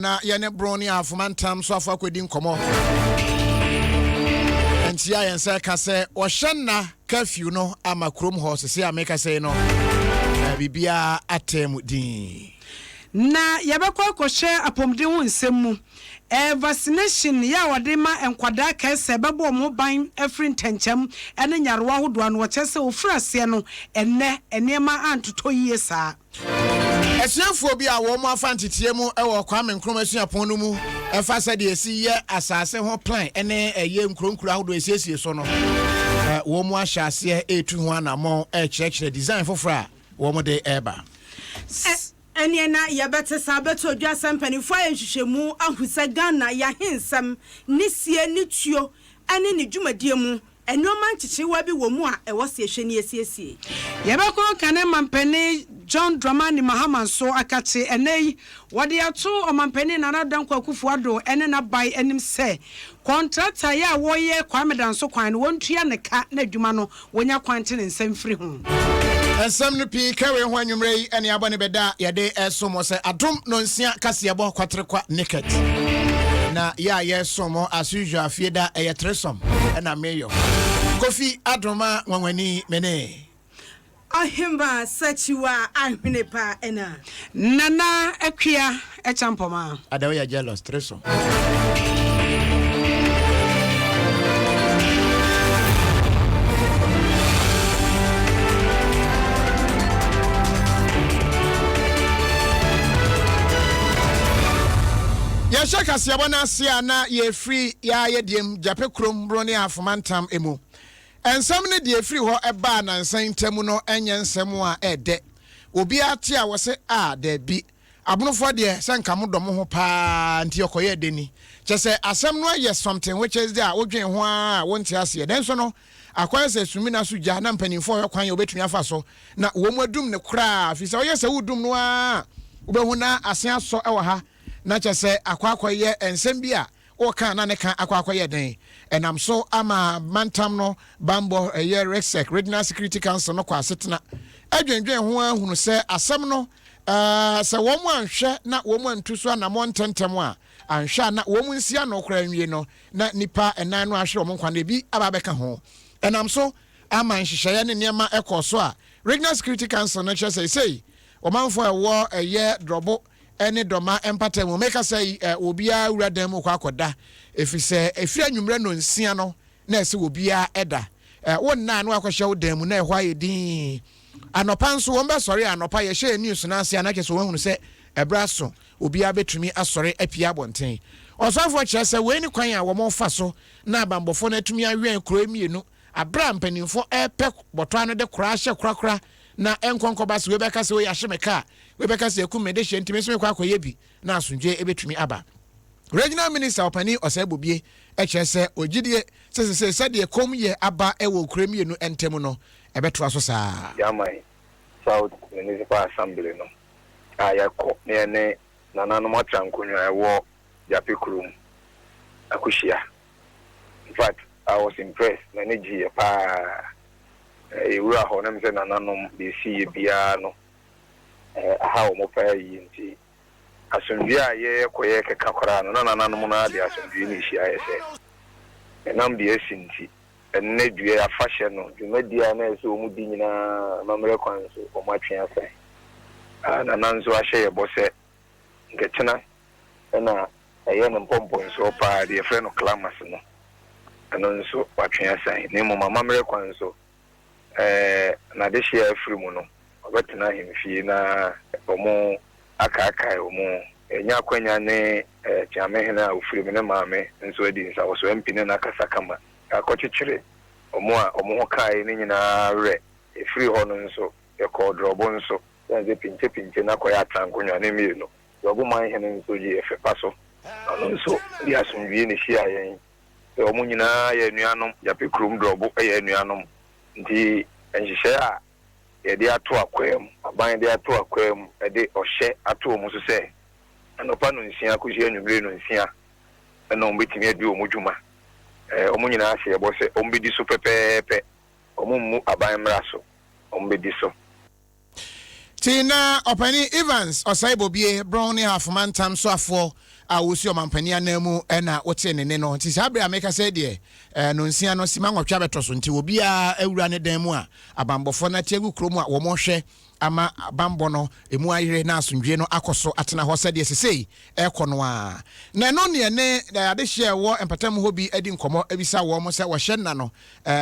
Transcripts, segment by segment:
na yene broni afumantam so afa kwedi nkomo entia yense ka se ohyenna curfew no amakrom ho sese ameka se no bibia atemu din na yabekwa kohye apomden ho nsemu vaccination ya wadema enkwada ka se bebo mo ban afrin tanchem ene nyarewa hodoa no wachese ofrase no enne enema antoto yie saa Asianfo bi a wo mo afantetie mu e wo kwame nkromasua no mu efa se de esi ye asase ho plan ene eye nkronkura hodo esiesie so no wo mo ahyase etu ho anamo kyekere design fofora wo mo de eba ene na yabete sabeto odwa sampanifo ahwehwemu ahusa Ghana ya hensam nisie nituo ane ne dwumadie mu enoma nchichiwa bi wo mu a ewo se ehwani esiesie yabeko kane mampani John Dramani Mahama so akache enei wode ato omampani Nana Dankwa Akufo Addo ene na bai enim se contractor ya woye kwamedan so kwan wontua ne ka na adwuma no wonya kwante ne nsam firi ho ensam no pi kawe ho anwumre yi ene abone beda yade esomo se Adom no nsia Kasiebo kwatrekwa Naket na ya yesomo as usual fieda eyetresom ena meyo Kofi Adomah Nwanwanii mene Ohemaa Sakyiwaa Ahwenepa ena nana Akua ACHEAMPOMAA adawe ya jealous tresom ya shaka Kasiebo na sia na ye free ya yediem jape krom broni afumantam emu ensam ne de free ho eba na nsan temu no enye nsem a ede obi ate a wose a da bi abunofo de senka modom ho pa nti okoye deni chese asem no ye something which is there odwen ho a wonte ase den so no akwa se sumi na suja na mpanimfo yo kwan ye obetumi afa so na wo mu adum ne kra fi se oye se wudum no a obehu na asen aso e wo ha na chese akwa ye ensem bi a o kan na ne kan akwa ye den enam so ama mantam no bambo ye Rexec Regional Security Council no kwa setena adwendwen ho ahunu se asem no se wo mu anhwe na wo mu antu so na mo ntentem a anhwe na wo mu nsia no kra nwie no na nipa enan no ahwe wo nkwa na bi aba beka ho enam so ama nhyehyeye ne niema ekoso a Regional Security Council no chese sei o manfo ewo eye drobo ene doma empata mu meka say obia uradam kwa akoda efise efia anwumre no nsia no na ese obia eda wonna no akwahye wodam mu na ehwa yedin anopa nso wo mbe sori anopa ye hye news na asia na kese wo hunu se ebraso obia betumi asori apia bonten osafo kire se we ni kwan a wo mo fa so na abambofo na atumi awen kro emienu abra mpanimfo epe boto ano de kra hye krakra na enkonko bas we beka se we yahemeka we beka se ekumede hye ntime so kwa akoye bi na asundwe ebetumi aba Regional Minister opani osebobie eche se ogidie se de komye aba ewo kremienu entemu no ebeto aso saa Jamai South Municipal Assembly no ayako ne nana no matrankunwa ewo Japikurum akushia. In fact, I was impressed na neji pa we are ho na me say nana no be see bia no how mo pa yi nti asundua ye koye keka kora no nana no na de asundua ni hia ese enam de esinti enne dua afahye no dwumadia na eso mu di nyina mamre kwan so o matwe asai nana nso ahye ye bose ngetena na eye no mpompo nso pa de frɛ no clamas no ano nso watwe asai ne mo mamre kwan so na de hye afiri mu no obetena himfie na omo aka omo enya kwanya ne chamehena ofiri me ne maame nso adi nsa wo so mpine na kasakama akɔkyekyere omo ho kai ne nyina re efiri ho no nso ekɔ drobo nso yanze pinche na koya atrankonwa ne mi no drobo man hene nso ji efepa so ano nso di asomdwie ne hia yen e omo nyina ya nuanom Japikurum drobo ya nuanom nti enhyehyɛ a yɛde ato akwam aban de ato akwam de ɔhyɛ ato mu so sɛ anopa no nsia akɔhyɛ anwumre no nsia ɛna ɔmbɛtumi adi ɔmo dwuma ɔmo nyinaa hyɛ bɔ sɛ ɔmbɛdi so pɛpɛɛpɛ ɔmo mu aban mmra so ɔmbɛdi so Tina Opani Evans Osaibo Bie Brownie half man tam so afo awusi omampani anemu na wote ne no nti sabra make say de no nsia no sima nwotwa betoso nti obi a awura ne dan mu a abambofo na tiagu kromu a wo mo hwe ama bambo no emu ayire na asundwe no akoso atena ho sɛ de sesei ekono a na no ne ne ade hye wo empatam ho bi adi nkomo ebisa wo mo sɛ wo hye na no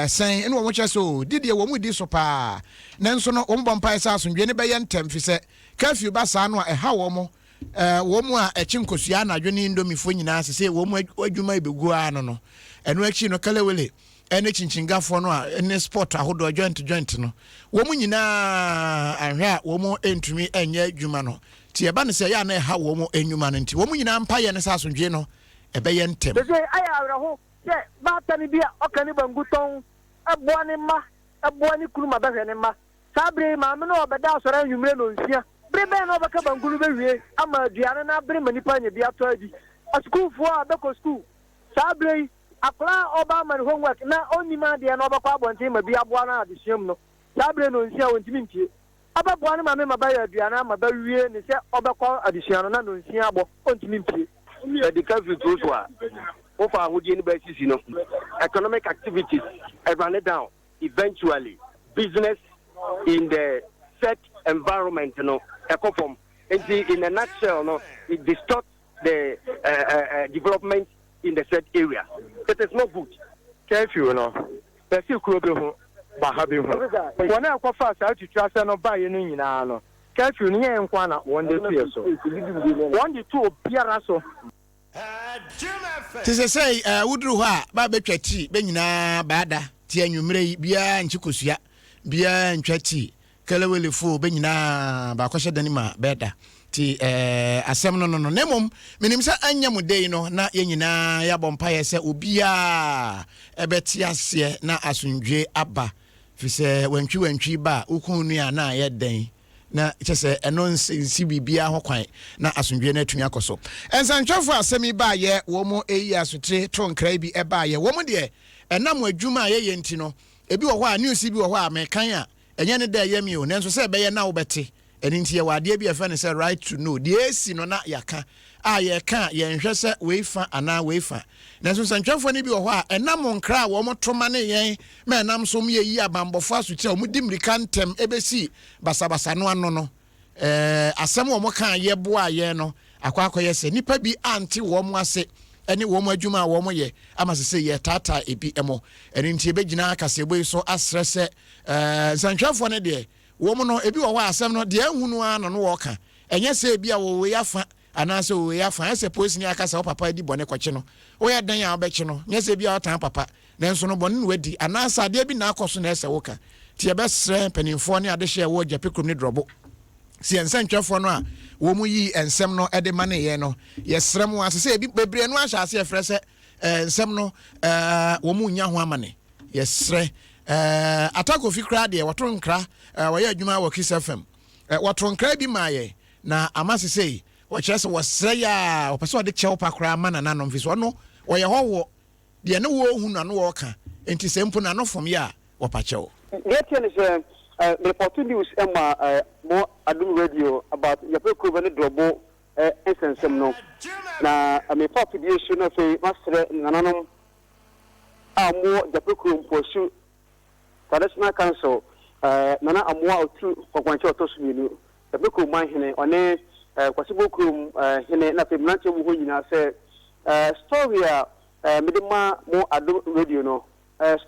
sen ene wo mo kyɛ so didie wo mu di so pa na nso no wo mbompa sɛ asundwe ne bɛyɛ ntem fi sɛ curfew ba saa no a ɛha wo mo wo mu a echi nkosua na adwene indomifo nyina sesei wo mu adwuma ibegu a no eno achi no kalewele ene chinchingafo no a ene sport ahodo joint no wo mu nyina ahwe a wo mu entumi enye adwuma no ti eba ne se ya na ha wo mu enwuma no nti wo mu nyina mpa ye ne sasondwe no ebe ye ntem se aya awraho se ba tani bia okani banguton eboani ma eboani kuruma ba hwene ma sabre ma me no obeda asora nwumre no nsia brebe no baka bangulu bewie ama aduane na bre manipa nya bia to adi school fo a beko school sabre akla oba man homework na onima de na obakwa abonte ma bia boa na adehiem no sabre no nsia wontimi mpie ababoa na ma me mabaya aduane ma ba wie ne se obakwa adehiem no na no nsia abo wontimi mpie the country to so of our hoodie basis, economic activities run it down. Eventually, business in the set environment, in a nutshell, it distorts the development in the set area. It is not good. Curfew, there's still crowd. When I go fast out to trust and buy any no. Curfew, near and one day, so 1 to 2 Piaraso. Tise say wudru ha ba betwati be nyina baada ti anwumre bia nchikosua bia ntwati kelewelefo be nyina ba kwhye dani ma beda ti asem no nemom menim sa anya mudei no na ye nyina ya bompa ye se obia ebeti ase na asundwe aba fi se wantwi ba ukunu a na ye den na chese eno nsi bibia ho kwan na asundwe na atumi akoso ensantwafo asemi ba ye wo mo eyi asotre to nkra bi eba ye wo mo de enam adwuma ye enti no ebi wo ho a news bi wo ho a mekan a enye ne da ye mi o nenso se be ye na wo bete eni nti ye wade bi afa ne se right to know de esi no na yaka a ye kan ye nhwe se weifa ana weifa nenso nsantwafo ne bi wo ho a enam nkra wo mo toma ne yen me enam so mo yi abambofo asotre o mo dimrika ntem ebesi basabasa no ano no asem wo mo kan ye boa ye no akwa ye se nipa bi anti wo mo ase ene wo mo adwuma wo mo ye amasese ye tata ebi emo ene nti ebegina Kasiebo so asrese nsantwafo ne de wo mo no ebi wo ho asem no de ahunu ano no wo ka enye se ebi a wo we yafa anase wo we yafa ese police ni akasa wo papa di bone kwache no wo ye dan ya obeche no nye se ebi a otan papa nenso no bone no wadi anase ade bi na akoso na ese wo ka ti ebesre penimfo ne ade hye wo japekrom ne drobo si ensantwafo no a wo mu yi ensem no ede ma ne ye no yesrem wo asese ebi bebre no ahya ase efrese ensem no wo mu nya ho amane yesre atako fi kra de woto nkra wo ye adwuma wo Kiss FM woto nkra bi maaye na amasese wo kyerese wo sre ya wo pese wo de chew pa kra ma na nanom fi so no wo ye ho wo de ne wo hu na no wo ka enti sempo na no fom ya wo pa chew the reporting news more Adom radio about Yapeko and Drobo essence no. Now I mean population of a master nanum more Yapeko pursue traditional council nana amwa otu for kwancho tosumi Yapeko man hene one Kasiebo krum hene na pemnante mu ho nyina say story medema more Adom radio no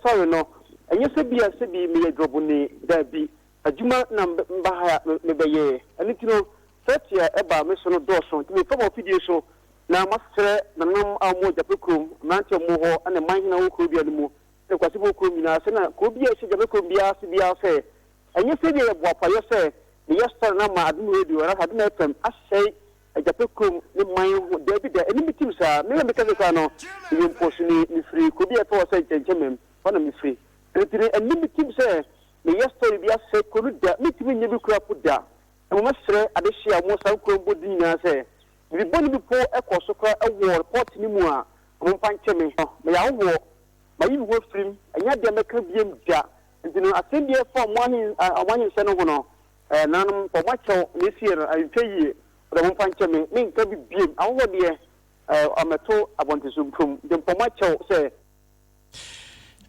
story no enye se bi me drobo ni da bi adwuma na mba ha me beye ani tino setia eba me so no doso ti me famo video so na masere na nam amu Japekrom mante mu ho ana manhina wo ko bia mu e Kasiebo krom ni na se na ko bia se Japekrom bia se bia se enye se bi e bo apayo se ni yesterday na ma Adom radio na Adom FM asei Japekrom ni man da bi da eni mitim sa me me ka no ni post ni free ko bia to se chenchem fa na mi free etire enimi tim se me yesterday bia se koru da mitimi nyebi kura puda mo masre adehia mo san krombo dinya se bi boni bi po ekoso kra ewo report ni mu a mo panche me ya wo ma yi wo frim anya de meka biem da ntino asendie fo mo ahin se no ho no nanum pomacho this year I pay the one punch me can be beam I want the amato abontisum the pomacho say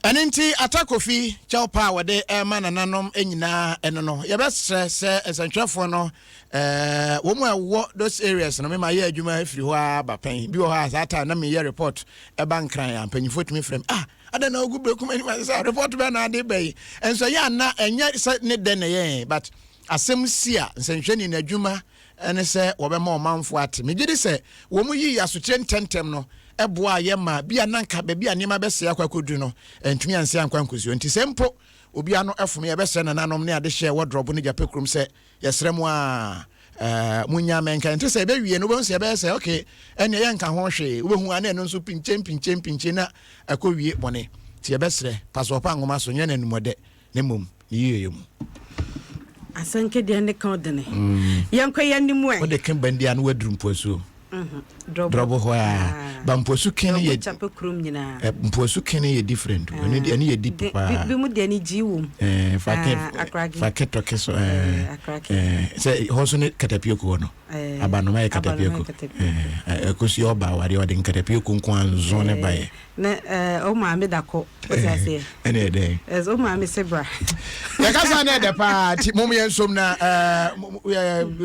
Anenti atakofi chawpa wade man nanom enyina eno no ye besre se esantwafo no wo mu awo those areas no me ma ye adwuma afiri ho abapan bi ho ha sata na me ye report e bankran ampanyifo tumi frem adana ogu brekum ani ma say report be na ade bay enso ya na enya ne de na ye but asem sia nsantwani na adwuma ene se wo be ma omanfo ate me gidi se wo mu yi asotre ntentem no eboa ye ma bia nanka be bia niam bese akwakodu no entumi anse ankwankosio nti sempo obia no efom ye bese na nanom ne ade hye wardrobe ne japekrum se yesremu a munya menka nti se be wie no bo se be se okay ene ye nka ho hwe wo hu ane no nso pinche na akowie bone ti ye besre paso pa ngoma so nye nanumode ne mom ne yeyem asanke de ne ka odene yankwa yanimu o de kan bandia no wadrum poso drobo ho ba mposu kene ye chapekrum nyina mposu kene ye different oni de ani ye deep pa bi mu de ani jiwo faketo keso se hoso ne katapioko no abano mai katapioko ekosi oba wari ode katapioko nko anzo ne bae na o ma me dako o se ase ene de o ma me sebra ya kasa ne de pa ti mum ye nsom na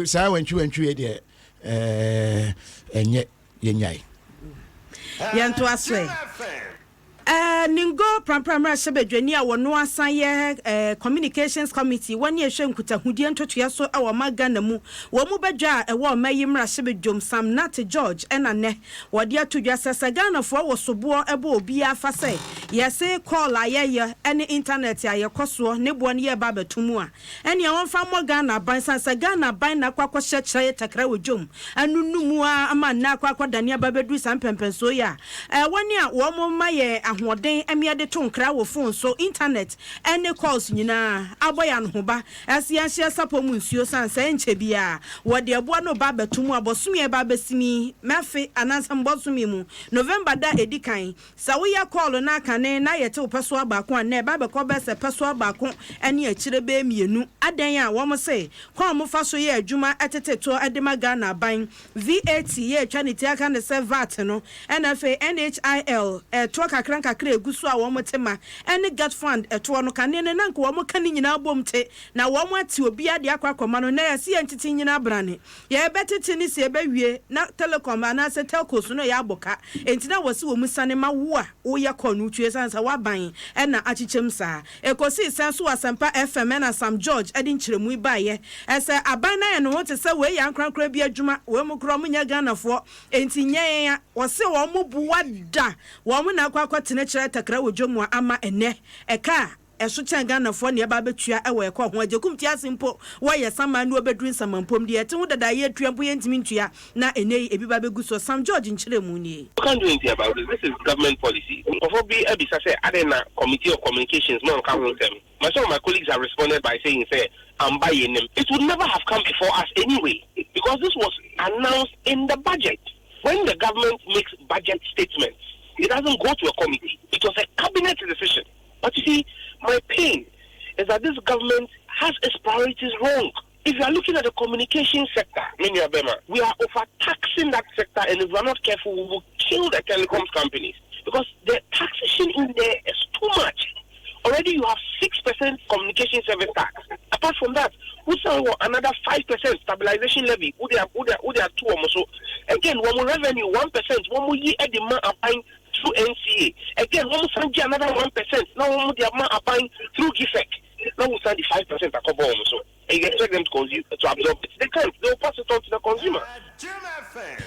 sa wantwu ye de enye yenyai yanto aswe ningo prampramra sebedwani a wono asan ye communications committee wani ehwe nkutahudie ntotoya so awo magana mu wo mu badwa ewo mayimra sebedwom Sam Nat George enane wode atodwa sesa Ghana fo wo sobo ebo obi afa se yese call aye ene internet aye koso ne bo ne ye ba batumu a ene ye wonfa mo Ghana ban sansa Ghana ban na kwakọ hye takra wodwom anunumu a ama na kwakọ dane babedu sampempenso ya wani a wo mo maye ahoden emiade to nkra wo phone so internet any calls nyina aboya no hoba asianhia sapomu nsuo sansa enche bia wode eboa no ba batumu abosumi ba besimi mefe anansam bosumi mu November da edikan sa wo ya call na kane na yete opeso abako na ba be ko be se peso abako ene akire be mienu adan a wo mo se kwa mo fa so ye adwuma eteteto edema Ghana ban VAT ye twaniti aka ne se VAT no NFA NHIL to kakranka eguso a wo motema ene get fund eto no kane ne nanka wo mokane nyina bomte na wo mati obi ade akwakoma no na yase entiti nyina brane ye betete ni se bewie na telecom ana se telco so no ya aboka entina wose wo musane ma wo a wo ye konu tue sansa waban ena achichem sa ekosi senso asempa FM na Sam George edin kiremu ibaye ese aban na ye no wote se we ya nkrankra bi adwuma we mukro munya Ghanafo entinye ya wose wo mubuwa da wo mu na akwakotene kire takra wodwomu ama ene eka eso Ghanafo ne ba betua ewo ekọ ho ajekum ti asimpo wo ye sama no obedru samampom de ete ho dada ye tuampo ye ntimi ntua na ene ebi ba beguso Sam George nkiremu ni you can't do anything about this is government policy of be ebisa say adena committee of communications no come with them some of my colleagues have responded by saying say I'm buying them. It would never have come before us anyway because this was announced in the budget. When the government makes budget statements, it doesn't go to a committee. It was a cabinet decision. But you see, my pain is that this government has its priorities wrong. If you are looking at the communication sector, we are overtaxing that sector, and if we are not careful, we will kill the telecoms companies because the taxation in there is too much. Already you have 6% communication service tax. Apart from that, we saw another 5% stabilization levy. Who they are two almost. So again, one more revenue 1%. One more year at the amount applying through NCA. Again, one more another 1%. Now one more the amount applying through GIFEC. Now we send the 5% a couple almost. So you expect them to absorb it. They can't. They will pass it on to the consumer.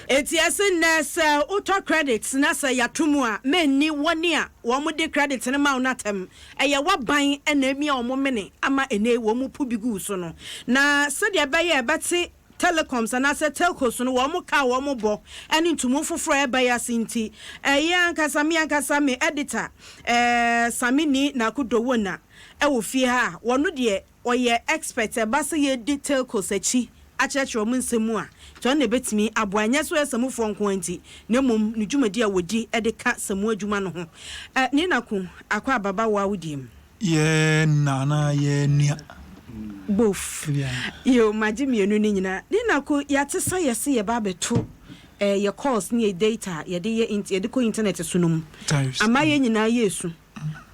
It's yes nasa auto credits nasa yatumua meni wania wamude credits na ma unatem eye waban enemi a omomene ama ene womu pubigu so no na sadia baye beti telecoms and ase telcos no womu ka womu bo eni ntumu foforo e baye asinti eye ankasa me editor samini na kudowo na e wo fie ha wono de oye expert e base ye detail kosachi achechro mu nsemu a to na betimi aboanya so esamufo nkoanti na mom ne dwumadi a wodi e de ka samu adwuma no ho ni naku akwa baba wa wodiem ye nana ye nia both yo majimi enu ni nyina ni na ko yatesa yesi ye ba beto your course ni data ye de ko internet sunum ama ye nyina yesu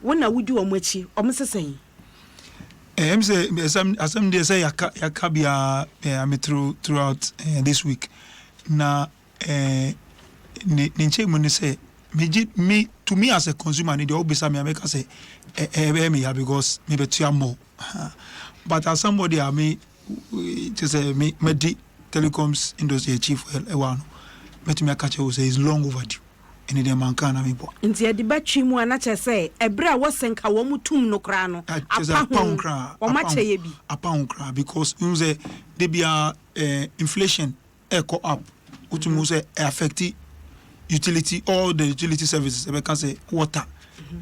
wona wudi o machi o msesen em say asem dey say yaka bia am throughout this week na ni nche mu ni say me to me as a consumer need obisa me make say me here because me betu more but as somebody I me to say me di telecoms industry chief one but me catch you say is long overdue any dem man kan na me bo nti e de batwi mu ana che say ebra wo senka wo mutum no kra no pound kra o ma che ye bi pound kra because you say they be inflation echo up which means affect utility all the utility services we can say water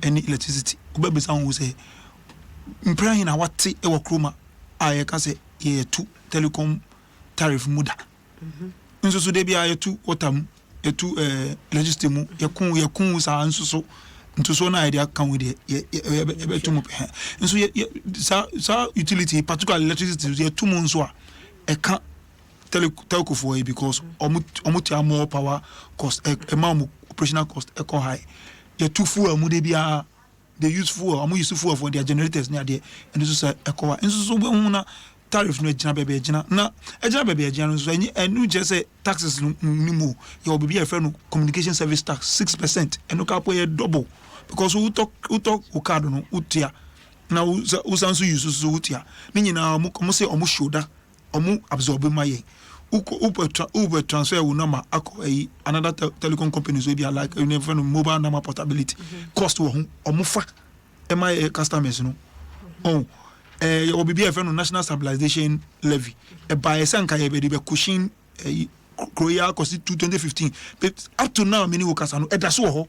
and electricity obe san wo say mpran na wate e wo kroma a can say ye two telecom tariff muda nso so de bia ye two water mu ye two electricity mu ye kun sa nso so nso na idea kan we de ye two mu pe nso ye sa utility particularly electricity ye two mu nso a e kan telco for because omutia more power cost amount operational cost eco high ye two fuel mu de bia they use fuel use fuel for their generators near there and this is eco and so we na tariff no ejina bebe ejina na ejina bebe ejina no so enu je say taxes ni mu your be e no communication service tax 6% and no cap we double because we talk card no utia na we sanso use so utia ni nyina mo say omo shoulder omo absorb maye Uber transfer will number another telecom companies will be like mobile number portability cost wo omufa my customers no you will be a national stabilization levy by sanka ye be cushion Korea cost 2015 but up to now many workers no edaso ho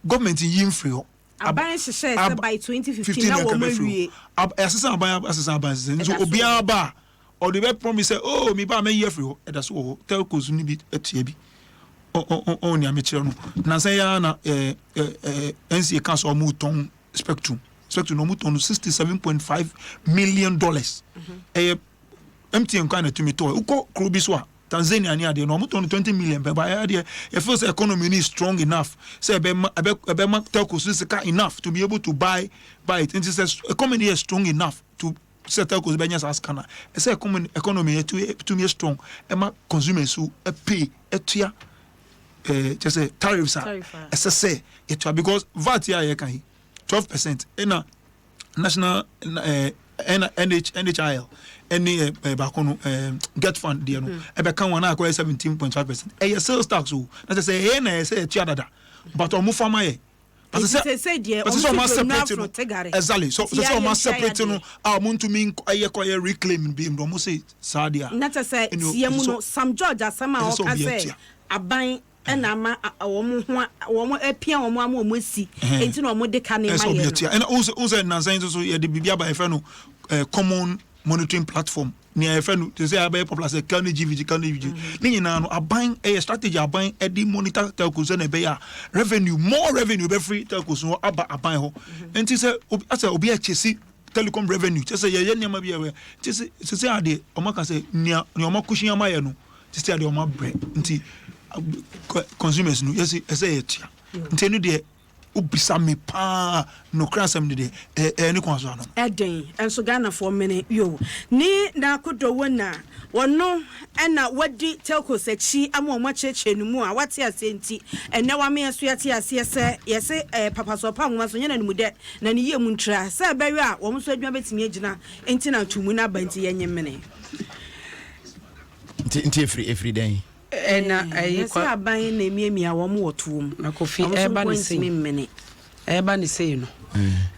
government yin free ho aban share by 2015 na wo mawie assistant so obia ba or the promise say oh me ba me year free that's all telcos ni bi etia bi on ya me kire no na say ya na NCA council mu ton spectrum no mu ton $67.5 million MTN kan na to me to uko krobi so Tanzania ni ade no mu ton 20 million but ya de e feel say economy is strong enough say be telcos is enough to be able to buy it and says economy is strong enough to settle cause benya as kana e say economy to me strong e ma consumers who pay etua just say tariffs are say etua because VAT here can 12% in national NHIL any bakono get fund there no e be kan one akwa 17.5% e sales tax o na say e na say etua dada but omo farmer here but say so ma separate no exactly so ma separate no muntu mean aye reclaim be ndo say sadia na say siemu no Sam George asama o ka say aban na ma wo apia wo ama si enti na wo de ka ne ma ye and also na say so ye de bibia ba e no common monitoring platform ni e fe no to say abai popular say can GVG ni nyina no aban e strategy aban e di monitor telcos na be ya more revenue be free telcos no aba aban ho enti say obi a chesi telecom revenue say ye nyama bi e say ade o maka say ni o makushi ama ye no say ade o ma bre enti consumers no yes say ye tia enti no de ubisa me pa no krasam de any konso no eden enso Ghana for mene yo ni na kodo wona wono na wadi telco sechi amoma cheche numu a wate asenti ene wa me so yate ase se yese papa so pa nwoma so nyana nimu de na ne yemu ntra se bewe a wo so adwuma betimi agina enti na tumu na banti yenye mene enti every day na kwa aban na miamia wo mo wotuom na Kofi eba ni sei mene eba ni sei no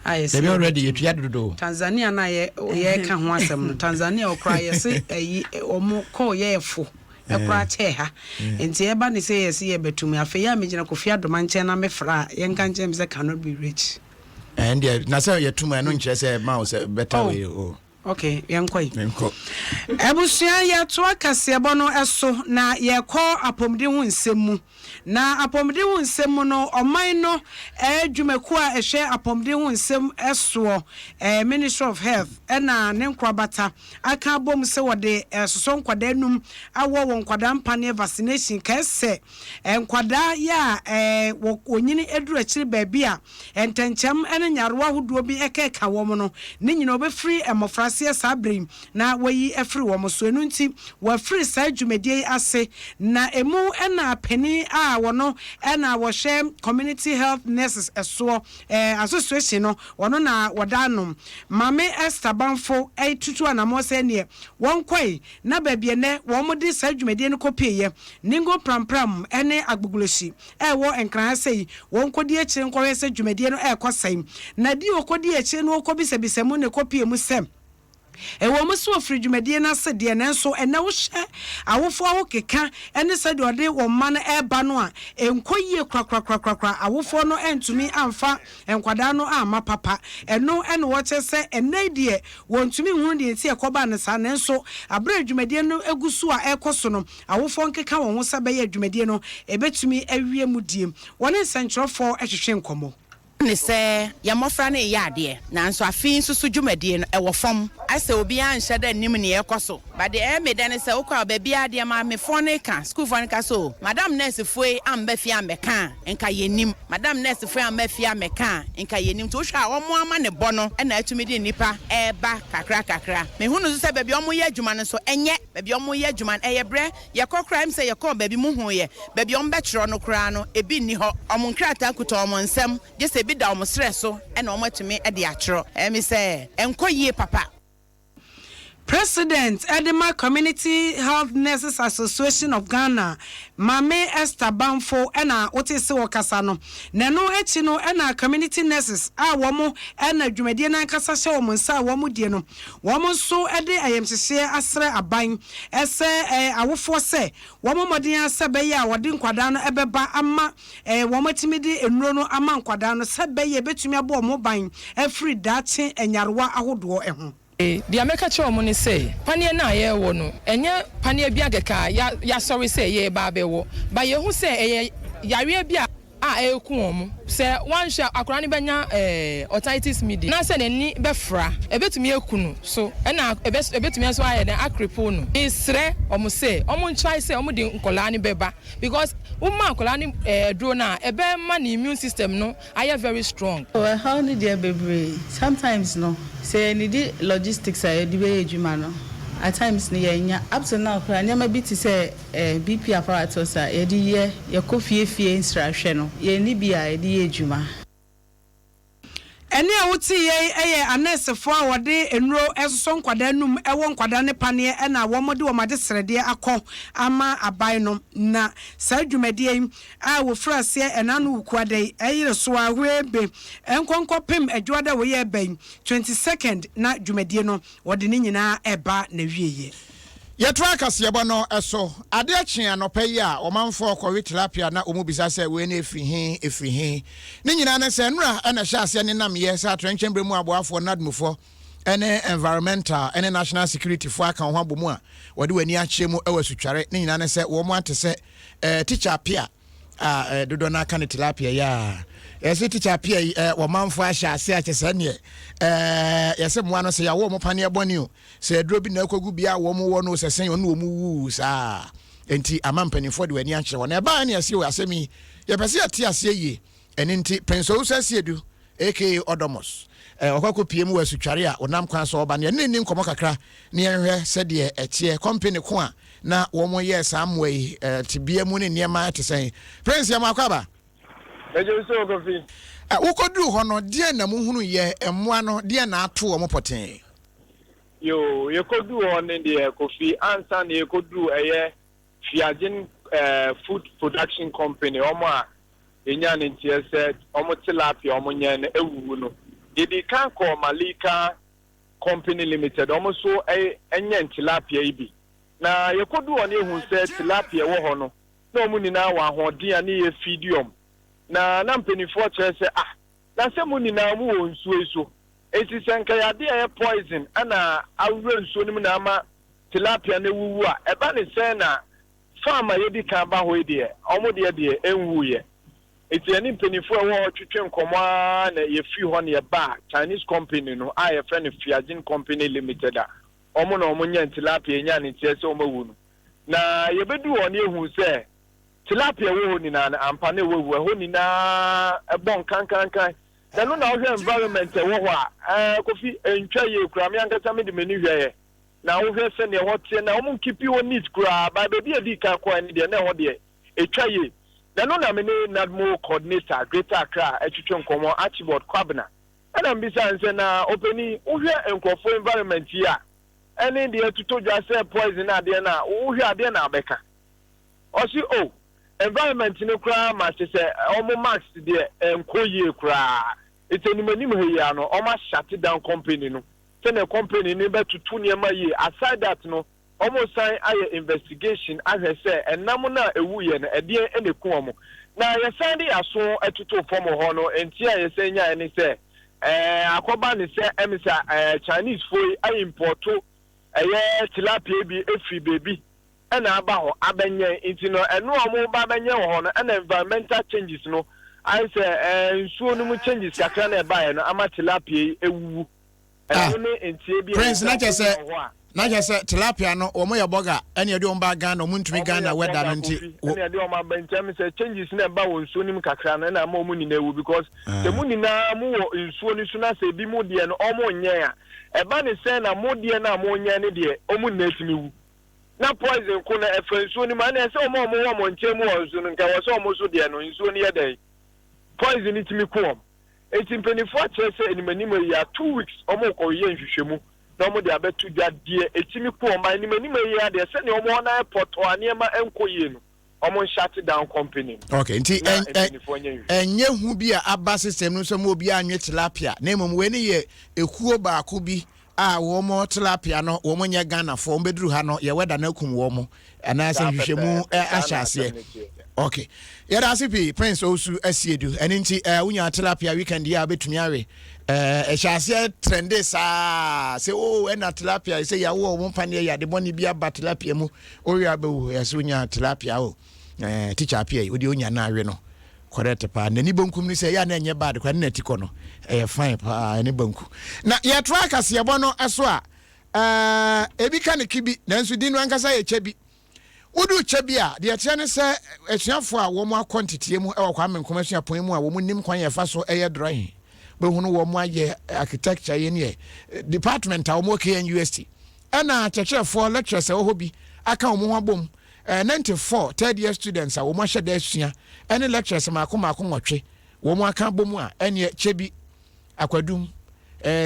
they be already yetua dodo Tanzania na ye ka ho asem no Tanzania okra ye se omo ko ye efo ekra che ha enti eba ni sei ye se ye betumi afa ya megina Kofi Adomah nche na mefra ye nka nche me se cannot be rich and na say ye tuma no nche say ma o say better way o Okay, yankoi. Ebusua ya to Kasiebo no eso na ye call apomde hu nsemu. Na apomde hu nsemu no oman no dwumaku a ehwe apomde hu nsem eso Ministry of Health na ne nkrabata aka bom se wode soso nkwada num awo won nkwada mpane vaccination kese nkwada ya onyini eduru akiri baabi a entenchem ene nyaroa hodo bi ekeka wo mo no ne nyina obefri emofrase sabrim na wayi efri wo mo so enu nti wa free sa dwumadie ase na emu na pani a wono na wo hye community health nurses eso association no wono na wodanom mame Esther Banfo tutu anamo se ne won kwai na baabie ne wo mo de sa dwumadie no kopieye ningo prampram ene agbugloshi wo enkran sei won kodi akire nkwe se dwumadie no ekosai na di okodi akire no okobisebisemu ne kopie mu sem ewo muso ofridwumadie na se de na nso ena wo hye awofo awo keka ene se de ode wo ma na eba no a enkoyie krakrakrakrakra awofo no entumi amfa enkwada no ama papa eno ene wo chese ene de wontumi hu de nti ekoba ne sa na nso abradwumadie no egusu a ekoso no awofo nkeka won ho sabe ya dwumadie no ebetumi awie mu die woni sentrofo ehwehwe nkomo ne se ya mofra ne ya ade na nso afin susu dwumadie no ewo fam ase obi an hyeda nim ne ekoso ba de me dane se okwa baby ade ma me fone ka school fone ka so madam nurse foi amba fi ameka enka yenim madam nurse foi amba fi ameka enka yenim to hwa wo mo ama ne bono na atumi de nipa eba kakra me hunu so se baby omo ye adwuma no so enye baby omo ye adwuma eye bre ye kokra im se ye ko baby mu hu ye baby omo be kiro no kra no ebi ni ho omo nkrata kuto omo nsem je se bi da omo stress so na omo atumi de akiro me se enkoyie papa. President Edema Community Health Nurses Association of Ghana Mame Esther Banfo ena otese wakasa no neno echi no ena community nurses a womo ena dwumadie na nkasa hye wo nsa womo die no womo so ede ayemhyehye asre aban ese awofo se womo modin asebe ya wode nkwada no ebeba ama womo timidi enuro no ama nkwada no sebe ye betumi abo mo ban afri dache enyarewa ahodo eho the America chomo ni say panie na ye wo no enye panie bia geka ya sorry say ye ba be wo ba ye hu say yare bia eku omo se wan hwa akora ni benya otitis media na se nani be fra ebetumi ekunu so na ebetumi so aye na akrepo no isre omo se omo nchai se omo de nkola ni beba because woman nkola ni dro na ebe ma ni immune system no aye very strong. Well, how need there be sometimes no say need logistics aye di be ejuma no at times ni yenya up to now nyama bi ti say BP apparatus a ye di ye Kofi instra no ye ni bia ye di ejuma ene a wuti ye anesefo a wode enuro esoso nkwada num ewo nkwada ne pane na womode womade srede akọ ama aban no na sa dwumadie a wo frase enanu wukuade eyire so ahwebe enkonko pem adwada wo ye ban 22nd na dwumadie no wode ne nyina eba na wieye Yetra Kasiebo no eso ade akye anopa yi a omanfo kɔwe tilapia na omu bisa sɛ we na efrihi ne nyina na sɛ nura na hye ase ne nam ye sa atrenchembre mu aboafo na admufo ene environmental ene national security fo aka ho abomu a wɔde wani akye mu awasutware ne nyina na sɛ wo mu ate sɛ teacher pia dodo na aka ne tilapia ya yesi teacher pia wo manfo ahye ase akyese ne yesi mo ano se ya wo mo pane eboni o se dro bi na akogu bia wo mo wo no se sen ono mu wu sa enti amampanifo de wani akye wona eba na yesi wo asemi ye pese ati ase yi eni nti prince Osasiedu aka Odomos okako piem wasutware a onam kwan so oba ne ni nkomo kakra ne yenhwe se de etie company ko a na wo mo ye samway tibia mu ne niema te sen prince ya makwaba ejo so Kofi ukodu ho no de na muhunu ye emmoa no de na ato wo poten yo ye kodu ho ne de Kofi ansa ne ye kodu eye Fiagin food production company omo a enya ne ntie se omo tilapia omo nya na ewuwu no yedi kan ko Malika company limited omo so enya tilapia ibi na ye kodu ho ne hu se tilapia wo ho no na omo ni na wa hodia ne ye feedium na mpenifo kire se na se mu ni na mu wo nsuo eso It is a poison, and I will soon nama tilapia ne wuwa. Ebani sena farmer yedi kamba hoidie, omodia die enwuye. It's an impany for a war to train command a few on your back. Chinese company, no, I a friend of Fiajin Company Limited. Omono Munyan tilapia yan it says Omoon. Now you bedu on you who say tilapia wonin and pane wo honina a bon can. The no environment Kofi enjoy you Kramianga Sami the menu here. Now we have sent a hot now keep you on it grab by baby a dick and the now dear. A try ye. The no nominate not more coordinator, Greater Accra, Echon Common Archibald Kwabena. And I'm besides opening Uya and Kofu environment here. And in the to told you say poison at the now, Uya Dena Becca. Also, oh. Environment in a crowd, master say, almost max the Koye cry. It's an Imaniano, almost shut it down company. No, send a company neighbor to 2 year my year. Aside that, no, almost sign a investigation, as I say, and Namuna a Wuyan, a dear and a Cuomo. Now, you're signing a song at 2 former honor, and Tia saying, and he say, Akoban is say, Chinese food, I import to a tilapia be a free baby. And about Abenya, and no more Babanya and environmental changes. No, I say, so no changes. I can't buy an amatilapia, a woo. Prince, not just tilapia, no, or my boga, and your own bagan or Muntri Ghana, where that until my Benjamin said changes never will soon Kakran and a moment in the because the moon in a more in Swanishuna say be more dear and almost near. A bunny send a more dear and more near, almost na poison kuna efensu ni man e say omo nchemu onzu nka wo so omo so de no nsu ni yedai poison it mi kom etim penifo chese enimanimu ya 2 weeks omo ko ye nhwehwemu na omo de abetu dwa de etimi kom ma enimanimu ya de se ne omo na airport o anema enkoye no omo shut down company. Okay, nti enye hu bi a aba system no so mo obi anwe tilapia na emom we ne ye ekuo ba ko bi womo tilapia no womo nya Ghana fo mbeduru ha no ye weda na kum womo ana se hwehwemu ahyase. Okay, yada sipi Prince Osu asiedu eninti unya tilapia weekend ya betumi awe ahyase trende sa se na tilapia se ya wo mo pane ya de boni bia ba tilapia mu ori abewu ya se unya tilapia teacher apia odi unya na awe no correct pa na ni bonkum ni se ya na enye bad kwa na tiko no fine pa ni bonku na ya track Kasiebo no aso a ebi ka ne kibi nanso di no ankasa ye chebi udu chebi a de tia ne se asuafo a wo mo quantity mu e wakwa men commercial point mu a wo mo nim kwan ye fa so eye drawing be hunu wo mo aye architecture ye ne department a wo mo KNUST ana chechefo lecturers wo hobi aka wo mo abom 94 third year students a wo mo hye da asua any lecturers makoma nwotwe wo mo aka bom a ene chebi akwadum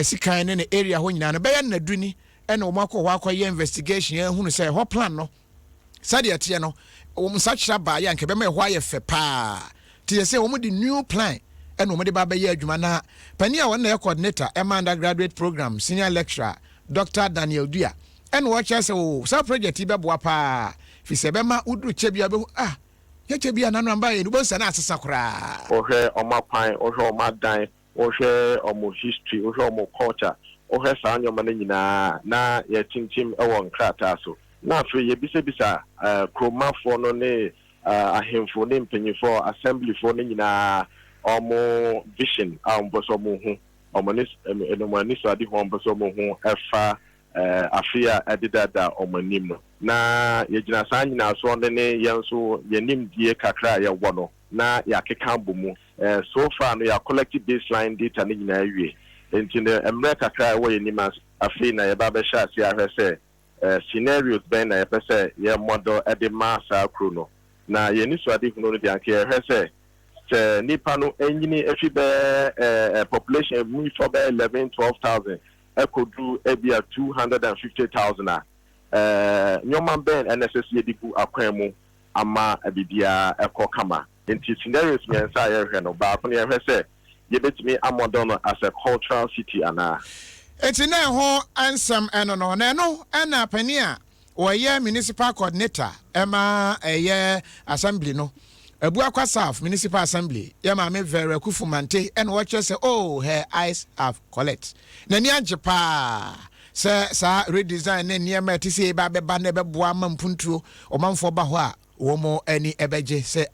sikan ne area ho nyina no be ya na duni ene wo mo akwa investigation ya hunu say ho plan no sade atie no wo mo sachira ba ya nke be ma ho aye fe pa tie say wo mo di new plan ene wo mo de ba be ya adwuma na pani a wona coordinator undergraduate program senior lecturer Dr. Daniel Dua ene wo cha say o sa project be boa pa fi se be ma udu chebia be ya chebia na no mba ye bo sa na asesa kura ohwe omapan ohwe omadan ohwe omo history ohwe omo culture ohwe sa anyoma na nyina na ye tintim e won krata so na afre ye bisa kromafo no ne ahemfo ne mpanyifo assembly fo ne nyina omo vision amboso mo hu omo ne so adi ho amboso mo hu efa afia edidada omanim no na ye gina sa nyina so ne yenso yenim die kakra ye wo no na ya keka bomu so far no ya collective baseline data ne nyina awie enti ne emre kakra wo yenim afi na ye ba be sha sia hwese scenarios ben na ye pese ye model ede masa krono na ye ni so ade hunu no de anke ye hwese se nipa no enyini efi be population mu for be 11-12,000 ekodu ebia 250,000 nyoma ben NSS digu akwemu ama abibia ekokama enti scenarios men sa ye hwe no ba ko ne hwe se ye betimi amodono as a cultural city ana eti na ho ansam eno no na no na pani a oye municipal coordinator ema eye assembly no Akua South Municipal Assembly ya maame Vera Kufumante and watch say oh her eyes have collect na ni agyepa sa redesign na niema ti say ba beba na beboa mampuntuo omanfo ba ho a wo mo ani ebeje say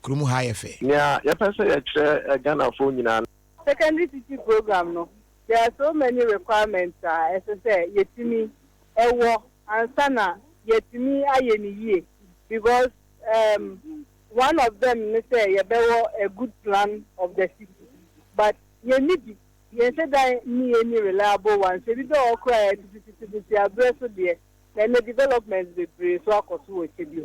krumu ha yefe ya pese ya kire Ghana fo nyina secondary city program no there are so many requirements as I say yetimi ewo ansana yetimi ayeniye because one of them they say you a good plan of the city but you need you say that any reliable one so we don't acquire to address there then the development the brace so akoso we be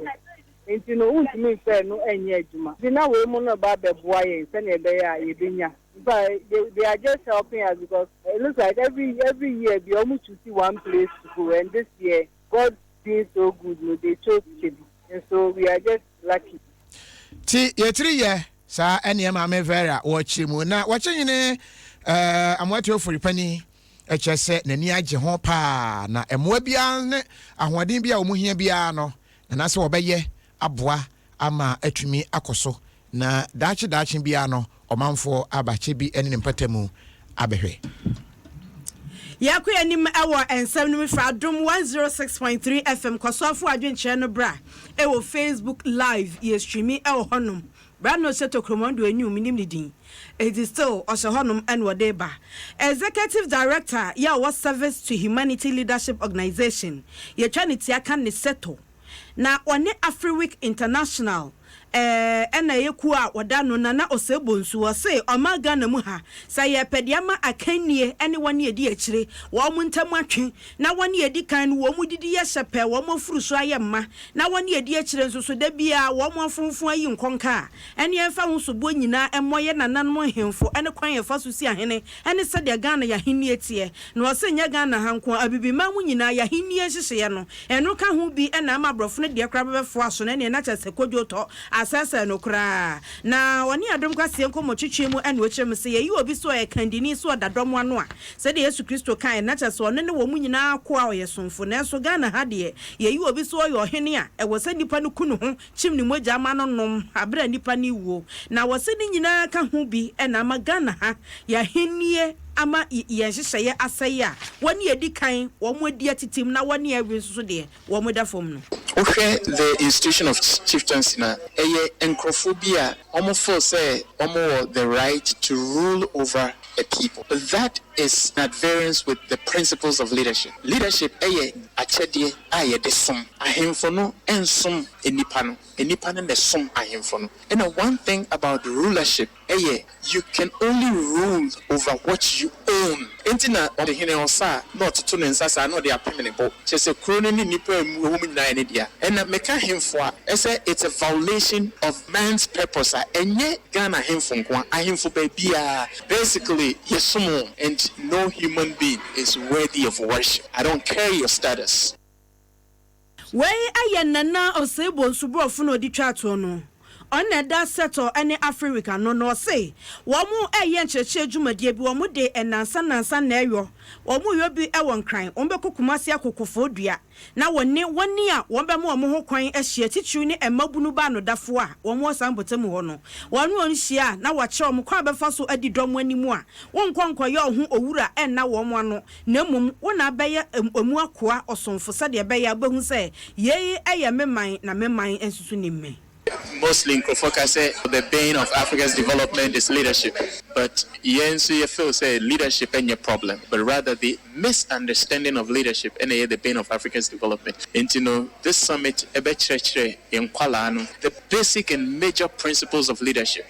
nti no untimi fe no enye adwuma di na we mu no ba beboa yen se na ebe ya yebenya but they are just helping us because it looks like every year we almost to see one place to go and this year God being so good no they chose Chebi and so we are just lucky ti yetri ye sa ene ma me vera wo chimu na wo chenyine amwati ofuripani echese nani agye ho pa na emoa bia ne ahoden bia omuhia bia no na se obeye aboa ama atumi akoso na dachi bia no omanfo abache bi ene mpatamu abehwe Yakwe nim ewo ensem no fra Adom 106.3 FM kwasofo adwenche no bra ewo Facebook live ye streami ewo honum bra no seto kromondo enyu minim ni din it is still also honum and wadeba executive director ya was service to humanity leadership organization ye chanity aka ne seto na one Afriweek International ena Akua wadano na osebo nsu wose omaga na mu ha saye pediama akanie ene wone edi akire wo mu ntam atwe na wone edi kan wo mu didi ye hyepe wo mu furuso ayemma na wone edi akire nso so da bia wo mu afonfon ayi nkonka ene enfa hunsobo nyina emoye nananom hemfo ene kwan ye faso si ahene ene sede Ghana ya henie tie na wose nya Ghana hanko abibima mu nyina ya henie hyehye no eno ka ho bi ena amabrofo ne de kra befo aso na ene na kyase kodwoto asasa no kra na woni Adom Kasiebo mochitwemu ene wochem se ye obi so e kandini so dadom ano a se de Yesu Kristo kan na kyase one ne wo mu nyina akoa oyesomfo na so Ghana ha de ye obi so yo hene a e wo se nipa no kunu ho chim ni moja ama no nom abra nipa ni wo na wo se ni nyina ka ho bi ena ma Ghana ha ya henie ama yenhyehyeye aseye a woni edi kan wo mo edi atitim na woni awi so de wo mo da fom no the institution of chieftaincy na eye encrophobia almost say almost the right to rule over a people. That is at variance with the principles of leadership. Leadership eye achede aye de som ahemfo no ensom enipa no the som ahemfo no. And one thing about rulership eye you can only rule over what you own. Entina the hene osa not to nsasa no they are permanent chese kroni ni nipa mu wo nyina ne dia. And meka hemfo a say it's a violation of man's purpose. Enye Ghana hemfo nko ahemfo ba bia basically yesumo and no human being is worthy of worship. I don't care your status. Wey ayenana osebo nsubrofo no di twato no on that settle any Africa no say womu eye ncheche adwumadie bi womu de enansa na eyo womu yo bi ewon kran ombeko kumase akokofo dua na woni a wombe mo ho kwan ahia titru ne emabunu ba no dafo a womu osambotemu ho no wonu onhia na wache om kwa befa so adidom animu a wonkonkoye ho owura enna womu ano na mum wona beye emu akoa osomfo sade beye abahu se ye eye meman na meman ensusu nimme. Mostly in Kofoka say the bane of Africa's development is leadership. But you feel say leadership ain't your problem, but rather the misunderstanding of leadership and the bane of Africa's development. And this summit in Kuala the basic and major principles of leadership.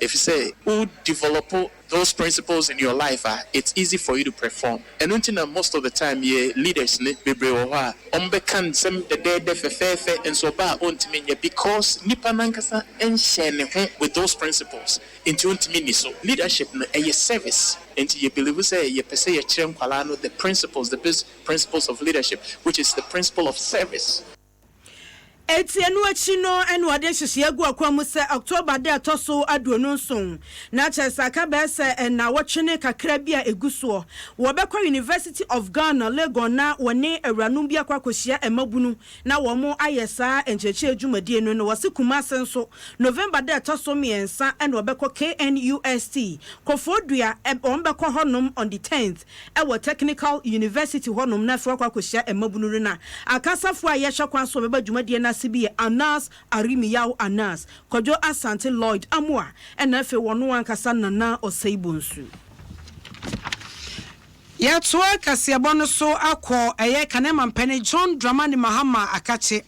If you say who develop those principles in your life, it's easy for you to perform. And until most of the time, leaders and so because Nipanankasa and Shane with those principles into so leadership a service. And you believe say the principles of leadership, which is the principle of service. Etienu achino enu ade hyehyɛ gu akwa mu sɛ October de atoso aduonu nson na kyesaka be sɛ na wɔtwene kakra bi a eguso wo bɛkɔ University of Ghana Lagos na wɔne awranum bi akwa kohyia emabunu na wɔn ayesa enkyekye adwumadie no no wɔse Kumase nso November de atoso miensa enu wɔbɛkɔ KNUST Kofodua wɔn bɛkɔ honom on the 10th ɛwɔ Technical University honom na fo akwa kohyia emabunu na akasafo a yɛhwɛ kwan so bɛba dwumadie na sibi Anas Arimiyaw Anas Kojo Asante Lloyd Amua enafe wono ankasa nana Oseibonsu Yatoa Kasiebo no so akọ eye Kanema Mpene John Dramani Mahama akache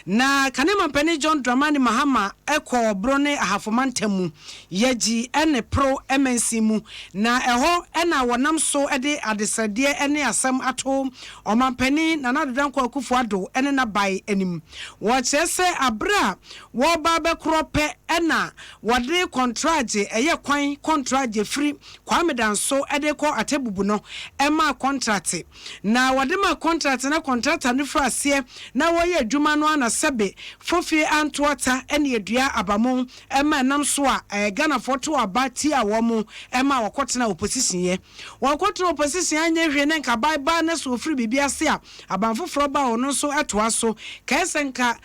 na Kanema Mpene John Dramani Mahama ekọ brone ahafomantemu yeji ene pro MNC mu na eho ena wonam so ede adesade ene asem ato omampani na nadodankọ Akufo Ado ene na bai enim wo chese abra wo ba be krope ena wode contract eye kwan contract free kwamedan so ede ko atebubu no ema contract na wode ma contract na contractor ne frase na wo ye adwuma no ana sebe fofie antwata ene edua abamon ema nam so a Ghana foto abati a wo mo ema wakotena opposition ye wakotena opposition anye hwe ne nka baiba na so free bibia se a abanfoforo ba ono so etoa so kesenka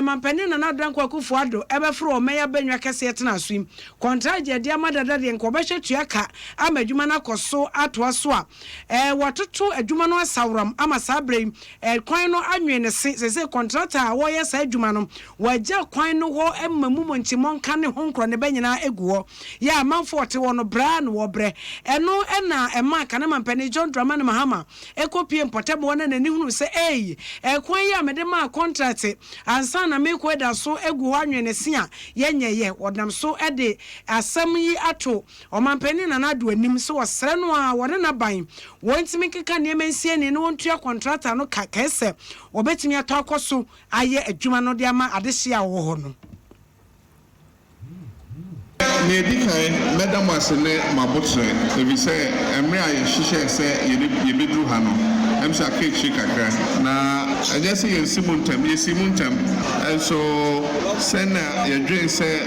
mampani na nadanko Akufo Ado ebefro o meya banwa kese etena asuim contract de amadada de nko behwe tuaka amadwuma na koso atoa so a watoto adwuma no asawram ama sabre kwan no anwe ne se contractor a wo ye sa adwuma no wagya kwan no ho emamu montimon ka ne honkro ne banyina eguo ya amanfo ote wo no bra no wo bre eno ena ema Kanema Mpene John Dramani Mahama ekopie mpotebo na nani hunu se kwan ya mede ma contract ansa na me ko eda so egu ho anwe ne se a yenye ye wodam so ede asem yi ato omampani na nado anim so wosre no a wode na ban wontimi keka ne mensie ne no wontua contractor no kese obetimi ato akoso aye adwuma no de ama adehye a wo ho no Nedi kan Madam Wasene Mabotre ebi se emre a yehye se yebedru ha no emsa cake kakra na agese yesimuntem and so sena ye dream se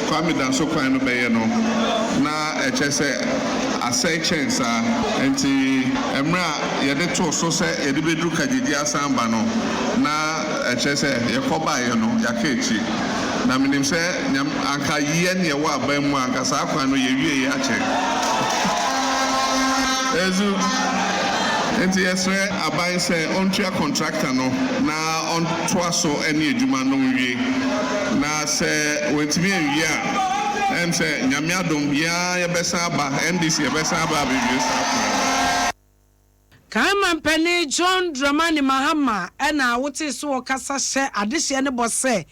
kwamida so kwan no beye no na eche se asay chance enti emre a yede to so se yede bedru kagidi asamba no na eche se yekoba ye no yakechi na minim se anka ye ne wa aban mu anka sa kwa no ye wie ye ache ezu enti yesre aban se ontua contractor no na on toa so ene adwuma no wie na se wetimi wie a em se nyame adom bia ye besa aba MDC ye besa aba be Kanema Mpene John Dramani Mahama ena wote so kasa hye adehye ne bose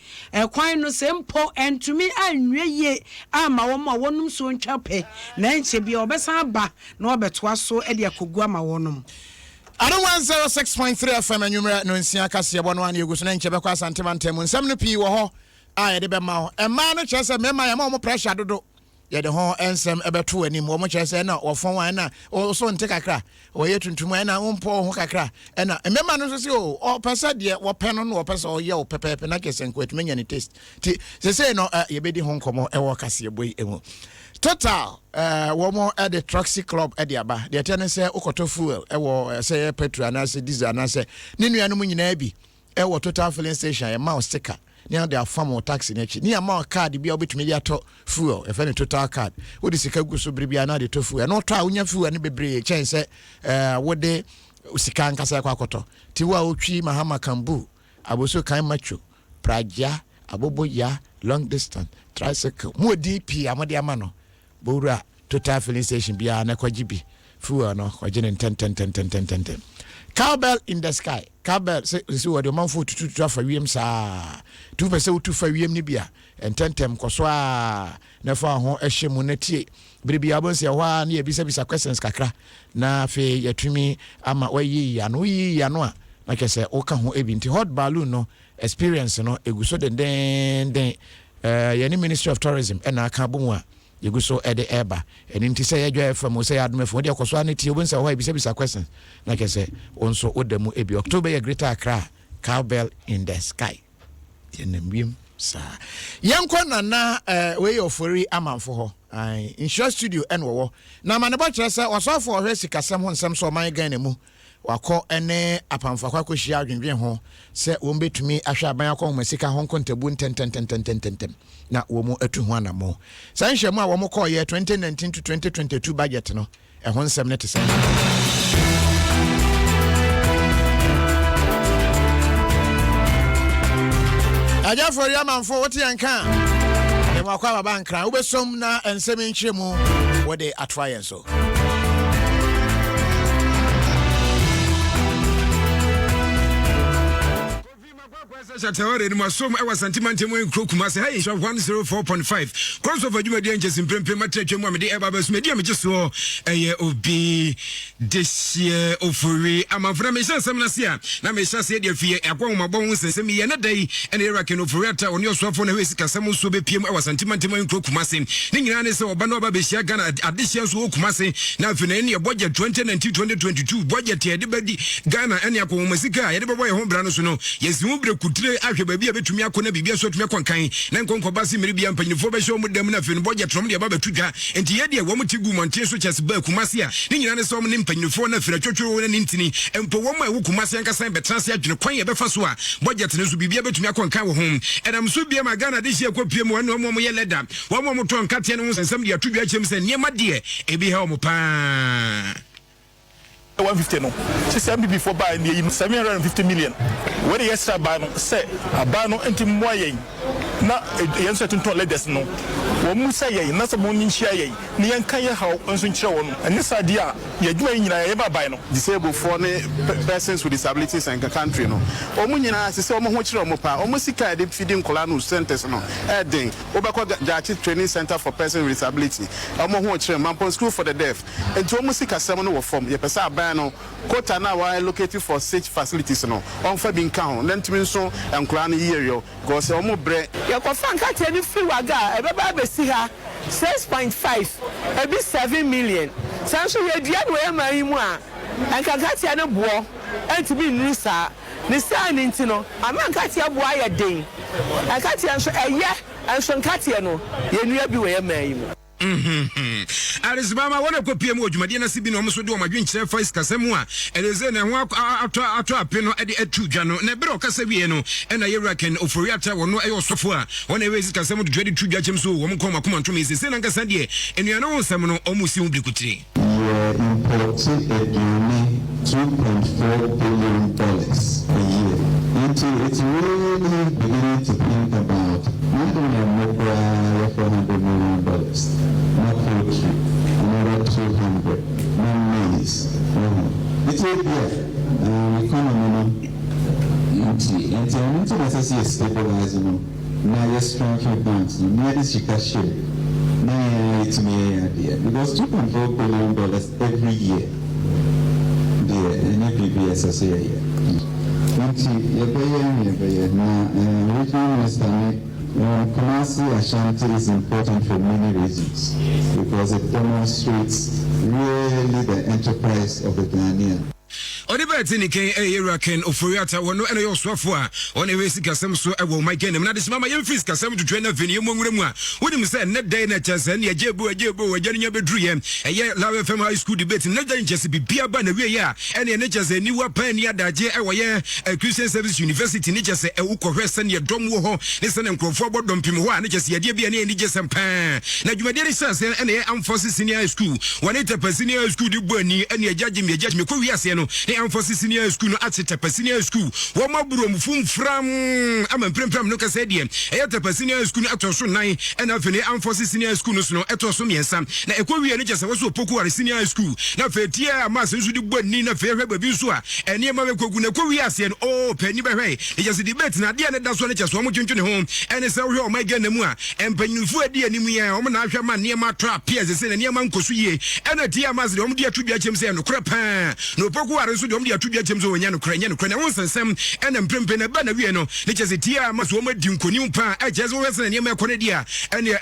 kwan no sempo entumi anwe ye ama wo ma wonum so ntwape na enche bia obesa ba na obetoa so e de akogu ama wonum Adom 106.3 FM anwumra no nsia Kasiebo no ane eguso na enche bekwa asantemantam nsam no pii wo ho a ye de be ma ho emma no kyerese mema ya ma mo pressure dodo ye de ho ensem ebeto anim wo mo kyerese na wo fon wan na so nte kakra wo ye tuntum na umpo ho kakra na emema no so se o pesa de wo pen no wo pesa o ye o pepepe na kesen ko etmenya ni taste ti se no ye bedi ho nkomo ewo Kasiebo yi emu total wo mo at the Troxy Club at the aba de tene se ukoto fuel ewo se petrol na se diesel na se ni nuanom nyina bi ewo total filling station e ma sticker ni they are farm taxi nechi ni ama card bia obetumi dia to fuel e fa ni total card wo di sika gu so brebia na de to fuel no to a unya fuel ni bebre chen se wo de usika nkasa kwa koto ti wa otwi Mahama Kambu aboso kan macho praja aboboya long distance tricycle mo DP amode amano bowura total filling station bia na kwajibi fuel no kwajene 10 cowbell in the sky cowbell say what the man for to for wiem sa 2% to for wiem ni bia ententem koso a na fa ho ehyemu na tie biribi abonse ho a na yebisa questions kakra na fe yatumi ama wayi ya no a na kese o ka ho ebinti hot balloon no experience no eguso den yani Ministry of Tourism and aka bomu a yeguso ede eba eni nti se yadwa fam se Adom fam de akoso aneti obunsa ho ebisa questions na kese onso odamu ebi October ye Greater Accra cowbell in the sky yenamwiem sa yenko na we ofori amanfo ho in short studio enwo na manebo kire se osofo ohwe sikasem ho nsem so man gan nemu wakọ ene apamfa kwakohia adwenwen ho se wo betumi ahwe aban akọ ho sika ho kontabu ntententententententen na wo mu atu ho anamo san hwemu a wo mo call ye 2019 to 2022 budget no ho nsem ne tese aja for yamanfo wote yanka e makwa baba nkran wo besom na ensem nkyeremu wo de atwaye so Shataware ni masom ewa santimante mo nkro kumase ha insha 104.5 crossover jumadi enches mprempre matretwe mo amede eba basu media mejeso eye obi desie ofuri amafra me shansam na sia na me shase de fie akwa mo bon sensem ye na dai ene era ken ofuri ata oni osofo na hwesi kasam so be piem ewa santimante mo nkro kumase ni nyina ne se oba na oba be hia Ghana adehia so kumase na afi na ene budget 2019-2022 budget ye de badi Ghana ene akwa mo sika ye de bobo ye ho bra no so no yesi hu bre kutire ahwe babia betumi akona bibia so tumi akwankan na nkonkoba se miribia mpanyinfo be hwe mu dem na fe no budget from de baba tudwa enti ye de wo mu tigu monte so chese ba kumase a ni nyina ne so mo ne mpanyinfo na fe twotwo na ntini empo wo mu a wo kumase ankasan betrase adwene kwan ye be fa so a budget ne so bibia betumi akwankan wo hom enam so bia magana de hye akopie mu wan mo ye leda wo mo to nkate ne ho sensem de atudwa chem se niema de ebi ha mo pa 150 no say MB before buy the 750 million where the extra buy no say buy no enti moyen na yenso to leaders no wo mu say yen na so mo nchia yen ne yen kan ye haw enso nchira wo no ene sade a ye dwuma nyina ye ba buy no disabled for persons with disabilities in the country no o mu nyina se o mo ho chira mo pa o mu sika de feeding kola no centers no den obekọ Jachi training center for persons with disability o mo ho chira Mampon school for the deaf enti o mu sika sem no wo form ye pesa no quota na wa located for such facilities no on fa bin kan ho lentimi so enkura no yerio because o mo bre ye ko fanka teni free waga e be ba be si ha 6.5 e be 7 million sanso ye dua no e ma yimu a enkanka tia no bo enti bi nru sa ni sa ni ntino amanka tia bo aye den enkanka tia so eye enso nkatia no ye nua bi we ye ma yimu Arizbama wana kopie mu odwumade na sibi no mo so de o madwen kire voice kasemu a eleze na ho ato apeno e de atudwa no na bere o kasa wie no e na yewraken ofori ata wono e osofo a wona ewezi kasemu de twede tudwa chem so wo mo koma komantom ese se na nkasa de enuano wo sam no o mu si ubri kutire imported aduane $2.4 billion a year. It's really beginning to think about not only more $400 million, not poultry, another 200, not maize. It's a year. Economy, into necessary stabilizing. Now you're strong banks. Now this you can share. Now it's me idea because $2.4 billion every year. The NPBS as a year. Regional Minister Kumasi Ashanti is important for many reasons because it demonstrates really the enterprise of the Ghanaian. Odibeti ni ken Iraken oforiata wono ene yo sofo a one wesi kasem so ewo my game na this mama yemfis kasem to train avenue mo nwura mu a wonim say ne day na chance ne ajebu wajani nya bedru ye eye Lawe FM high school debate ne dan chance bibia ba na wie ye a ene ne chance ni wa pan ni adaje ewo ye Christian Service University ne chance ewu kohwese ne dom wo ho ne se ne nkrofo bodom pim ho a ne chance yade bia ne ni jesem pan na dwumade ne chance ene Amforce Senior School one tapa Senior School di boni ene ajaje me ko wi ase no Amforce Senior School no ACHEAMPOMAA Senior School wo maburo mfum fram ama prempram no kasa die Tapa Senior School ato so nan ena afene Amforce Senior School no so no eto so miensa na ekowie ne jese wo so poku are Senior School na fetie ama se so di boni na fe hwe babi so a ene ma be kogu na ekowie ase no o pani be hwe e jese debate na de ne da so ne jese wo mo twentwene ho ene se hwe o my gana mu a empanyinfu adi animu ya o mo na ahwe ma ne ma trap pia se ne ma nkoso ye ena tie ama se o mo di atubia chem se no kora pa no poku are so de o mo di atubia chem so wonya no kora na won sensem ena mprempe na ba na wie no ne jese tie ama so o mo di nkoni pa e jese wo wese ne ma ekone dia ene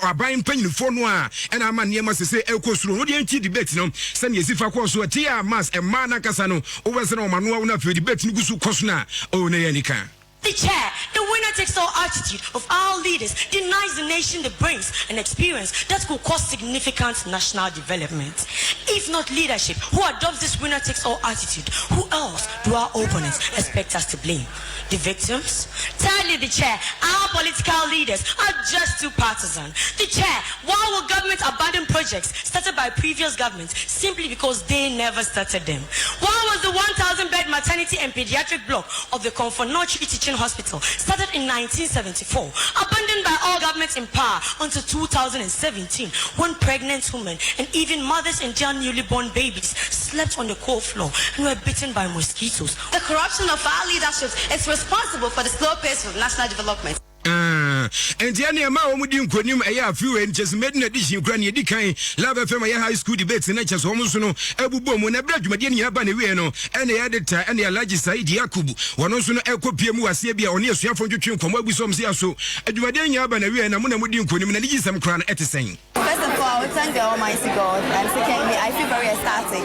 aban panyinfo no a ena ama ne ma se ekosuro no de anti debate no se ne sifa ko so tie ama e ma na kasa no wo wese na o manoa wo na fe debate no gusu koso na o ne yanika The chair, the winner-takes-all attitude of our leaders denies the nation the brains and experience that could cause significant national development. If not leadership who adopts this winner-takes-all attitude, who else do our opponents expect us to blame? The victims? Tell you the chair, our political leaders are just too partisan. The chair, why will government abandon projects started by previous governments simply because they never started them? Why was the 1,000-bed maternity and pediatric block of the Comfort-Notri Teaching Hospital started in 1974, abandoned by all governments in power until 2017, when pregnant women and even mothers and their newly born babies slept on the cold floor and were bitten by mosquitoes? The corruption of our leadership is responsible for the slow pace of national development. And the ma omudi nkonim eya few and just made an addition kran yedi kan Love FM high school debates na chas homo no ebubo mu na bra dwumade ne aba ne we no ene ya deta ene Alhaji Said Yakubu wono so no ekopie mu wase bia one asuafo ntwetwe nkomo agusom se aso adwumade ne aba na we na mu na mudi nkonim na digisam kran etesen. First of all, I would thank the Almighty God, and secondly, I feel very ecstatic.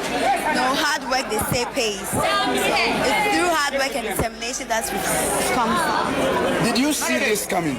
No, hard work they say pays. So it's through hard work and determination that we've come far. Did you see this coming?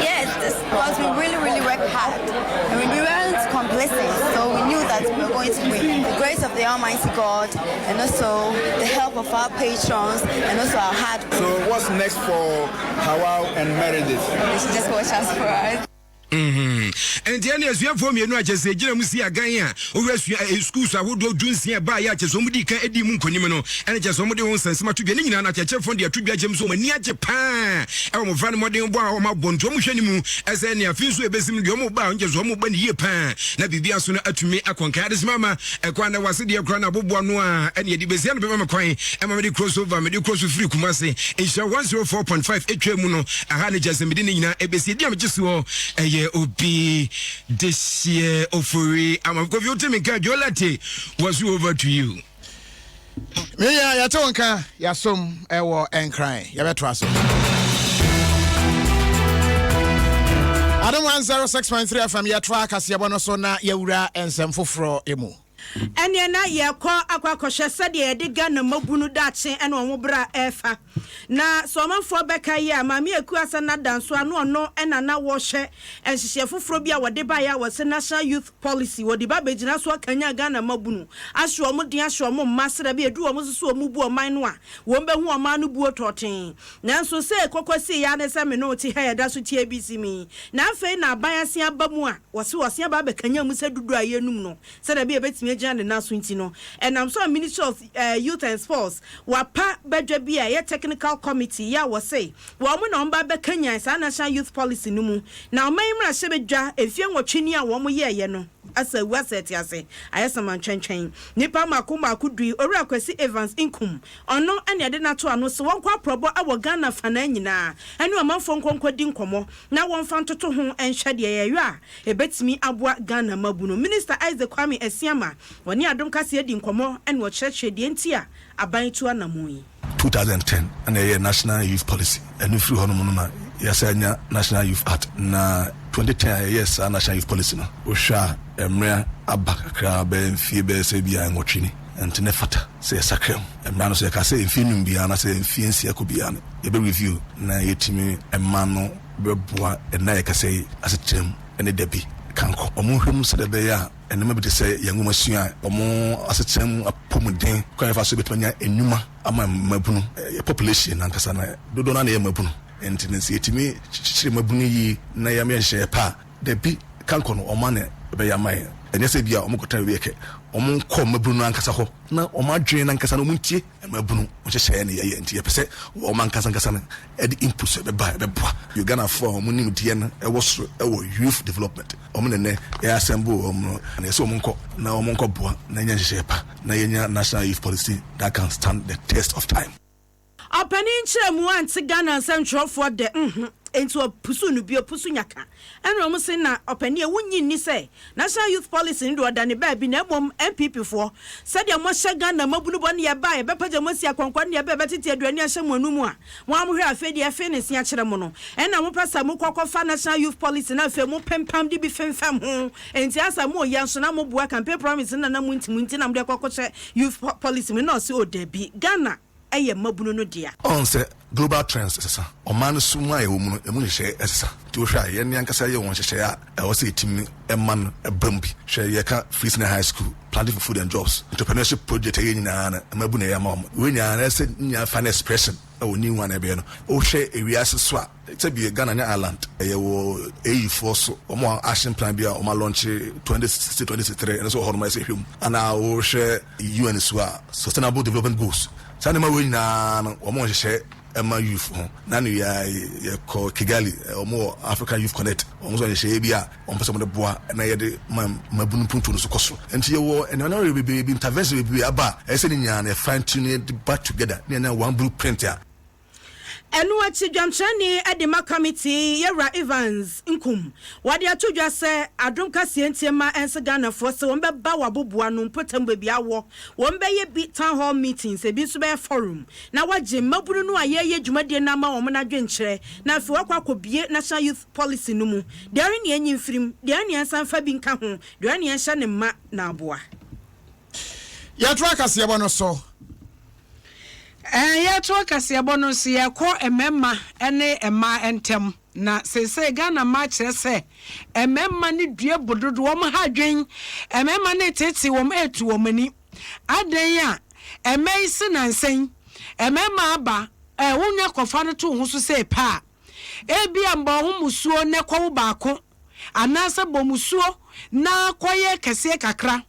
Yes, because we really worked hard. And we weren't complacent, so we knew that we were going to win. The grace of the Almighty God, and also the help of our patrons, and also our hard work. So what's next for Hawa and Meredith? They should just watch us for us. And then as you have for me, no, I just say, Jeremy Agaya, over schools, I would do Junsia by Yaches, somebody can Eddie Munkonimano, and just somebody wants to send to be in a church from the Tubia James Home near Japan. I'm a modern bar, my bonjomushanimu, as any of you, Bessim Yomo Bound, just Homo Ben Yepan, Nabia Suna to me, a concadas mamma, a quana was the Grana Boboanoa, and yet the Bezian Bama Coin, and Medi crossover, Medi cross with Free Kumasi, and shall 104.5 Echemuno, a honey just a medina, a Besidiam just a Obi this year Ofuri I'm going to make a Jolate was over to you. Yeah, ya tonka ya som ewo enkran ya betwa so. Adom 106.3 FM ya twa Kasiebo no so na yawura ensem foforo emu. Ene na ye ko akwakoshe sade ye de Ghana mabunu dache ene omo bra efa na somanfo beka ye amame ekuasa na danso ano no ena na wo hye enhihye foforo bia wode ba ya wose national youth policy wode ba begina so akanya Ghana mabunu ahwe omo den ahwe omo masra bia edu omo so omo bu oman no a wo mbe hu oman no bu toten nanso se kokosi ya ne se me no ti he da so ti abc mi na afei na aban ase abamu a wose ba bekanya mu se dudu ayenum no se da bia betimi and the and I'm so Ministry of Youth and Sports wapa bedwe bia ye technical committee ya was say wo mo no mba be Kenya sa national youth policy no mu na o mayimra hye bedwa efie nwotweni a wo mo ye no asa waseti ase ayesama ntwentwen nipa maku dui owura kwasi Evans Inkum ono ene ade na to ano so won kwa probo awo Ghana fana nyina ene o manfo nkonkodi nkomo na won fa ntoto ho enhwede ye a ebetimi aboa Ghana mabuno Minister Isaac Kwame Esiama woni Adom Kasiedi nkomo ene wo kyerɛkyerɛ enti a aban tu anamoyi 2010 and a national youth policy and if you honor yes national youth act na 2010 yes national youth policy no osha emre abakra ben fie be se bia nwotwini enti ne fata se sakrem emra no se ka se mfinum bia na se mfiensia ko bia no ye be review na yetimi emma no beboa na ye ka se asetrem ene debi kanko omuhwem se de be ya enema bi se yanguma sua omo asetrem apomuden kwa fa so betanya enuma ama mabunu population nankasa na dodo na ye mabunu enti yetimi chichire mabunu yi na ya menhye pa debi kanko no omane be ya mai enyese bia omukota wieke omunko mabunu ankasa ho na omadwen nankasa no muntie mabunu ohyehyɛ ne ye enti yepese omankasa nkasa na edi impulse be ba be boa Uganda for omunim die na ewo youth development omunene ya assemble omno na yese omunko na omunko boa na nyehyehyɛ pa na yenya national youth policy that can stand the test of time. Opening chemu anti Ghana central for the into a pusu no bio pusu nyaka eno omo se na opani wunyi ni se national youth policy ndo odane ba bi na mom MPP for said ya mo hye Ghana mabunu bo ne ya ba e be paja mo si akonkwa ne ya ba betete aduani ahye mo anu mu a mo amhwe afedi afi ne sia kire mo no ena mo pasa mo kokofa national youth policy na afi mo pempam di bi femfam ho enti asa mo yanso na mo bua campaign promise na na mo ntimunti na mo de kokoche youth policy me na o se o da bi Ghana eye mabunu no dia on say global trends sesa o man suma e wo mu emu hye sesa ti wo hwa ye ne ankasa ye won hye ya e wo say timi e man e bambi hwe ye ka free senior high school planting for food and jobs entrepreneurship project ye nyina na mabu na ya ma we nyina se nya finance expression o ni wan e be no o hwe ewiase so a te bi Ghana nya Ireland ye wo AU4 so o mo action plan bi a o ma launch 2023 and so horma se hwem ana o hwe UN so a sustainable development goals sane ma we nyina no o mo hye Emma youth na no ya ko Kigali o mo African Youth Connect o mo so hye bi a o mpese mo de boa na ye de mabunu puntu no so koso enti ye wo ene na be intervention be aba e se ni nya na fine tune back together na one blueprint ya enu achi dwamchani edema committee Yera Evans nkum wade atodwa se Adom Kasientiema ense Ghana for se won be ba wabobua no potembe bia wo won be ye bi town hall meetings e bi so be forum na waje maburu no ayeye dwumade na ma wo na dwenkyere na afi wakwa national youth policy no mu de ari ne enyi mfirim de ani ansan fa bi nka ho de ani anhya ne ma na aboa ya twa Kasiebo no so ya to Kasiebo no so ye ko emema ene ema entem na sese Ghana ma kire se emema ne due bododo wo ha dwen emema ne tete wo etu wo mani adan ya emeisi na nsen emema aba wonya kofa no to ho so se pa ebi amba ho musuo ne kwa ba ko anase bomusuo na koye kese kakra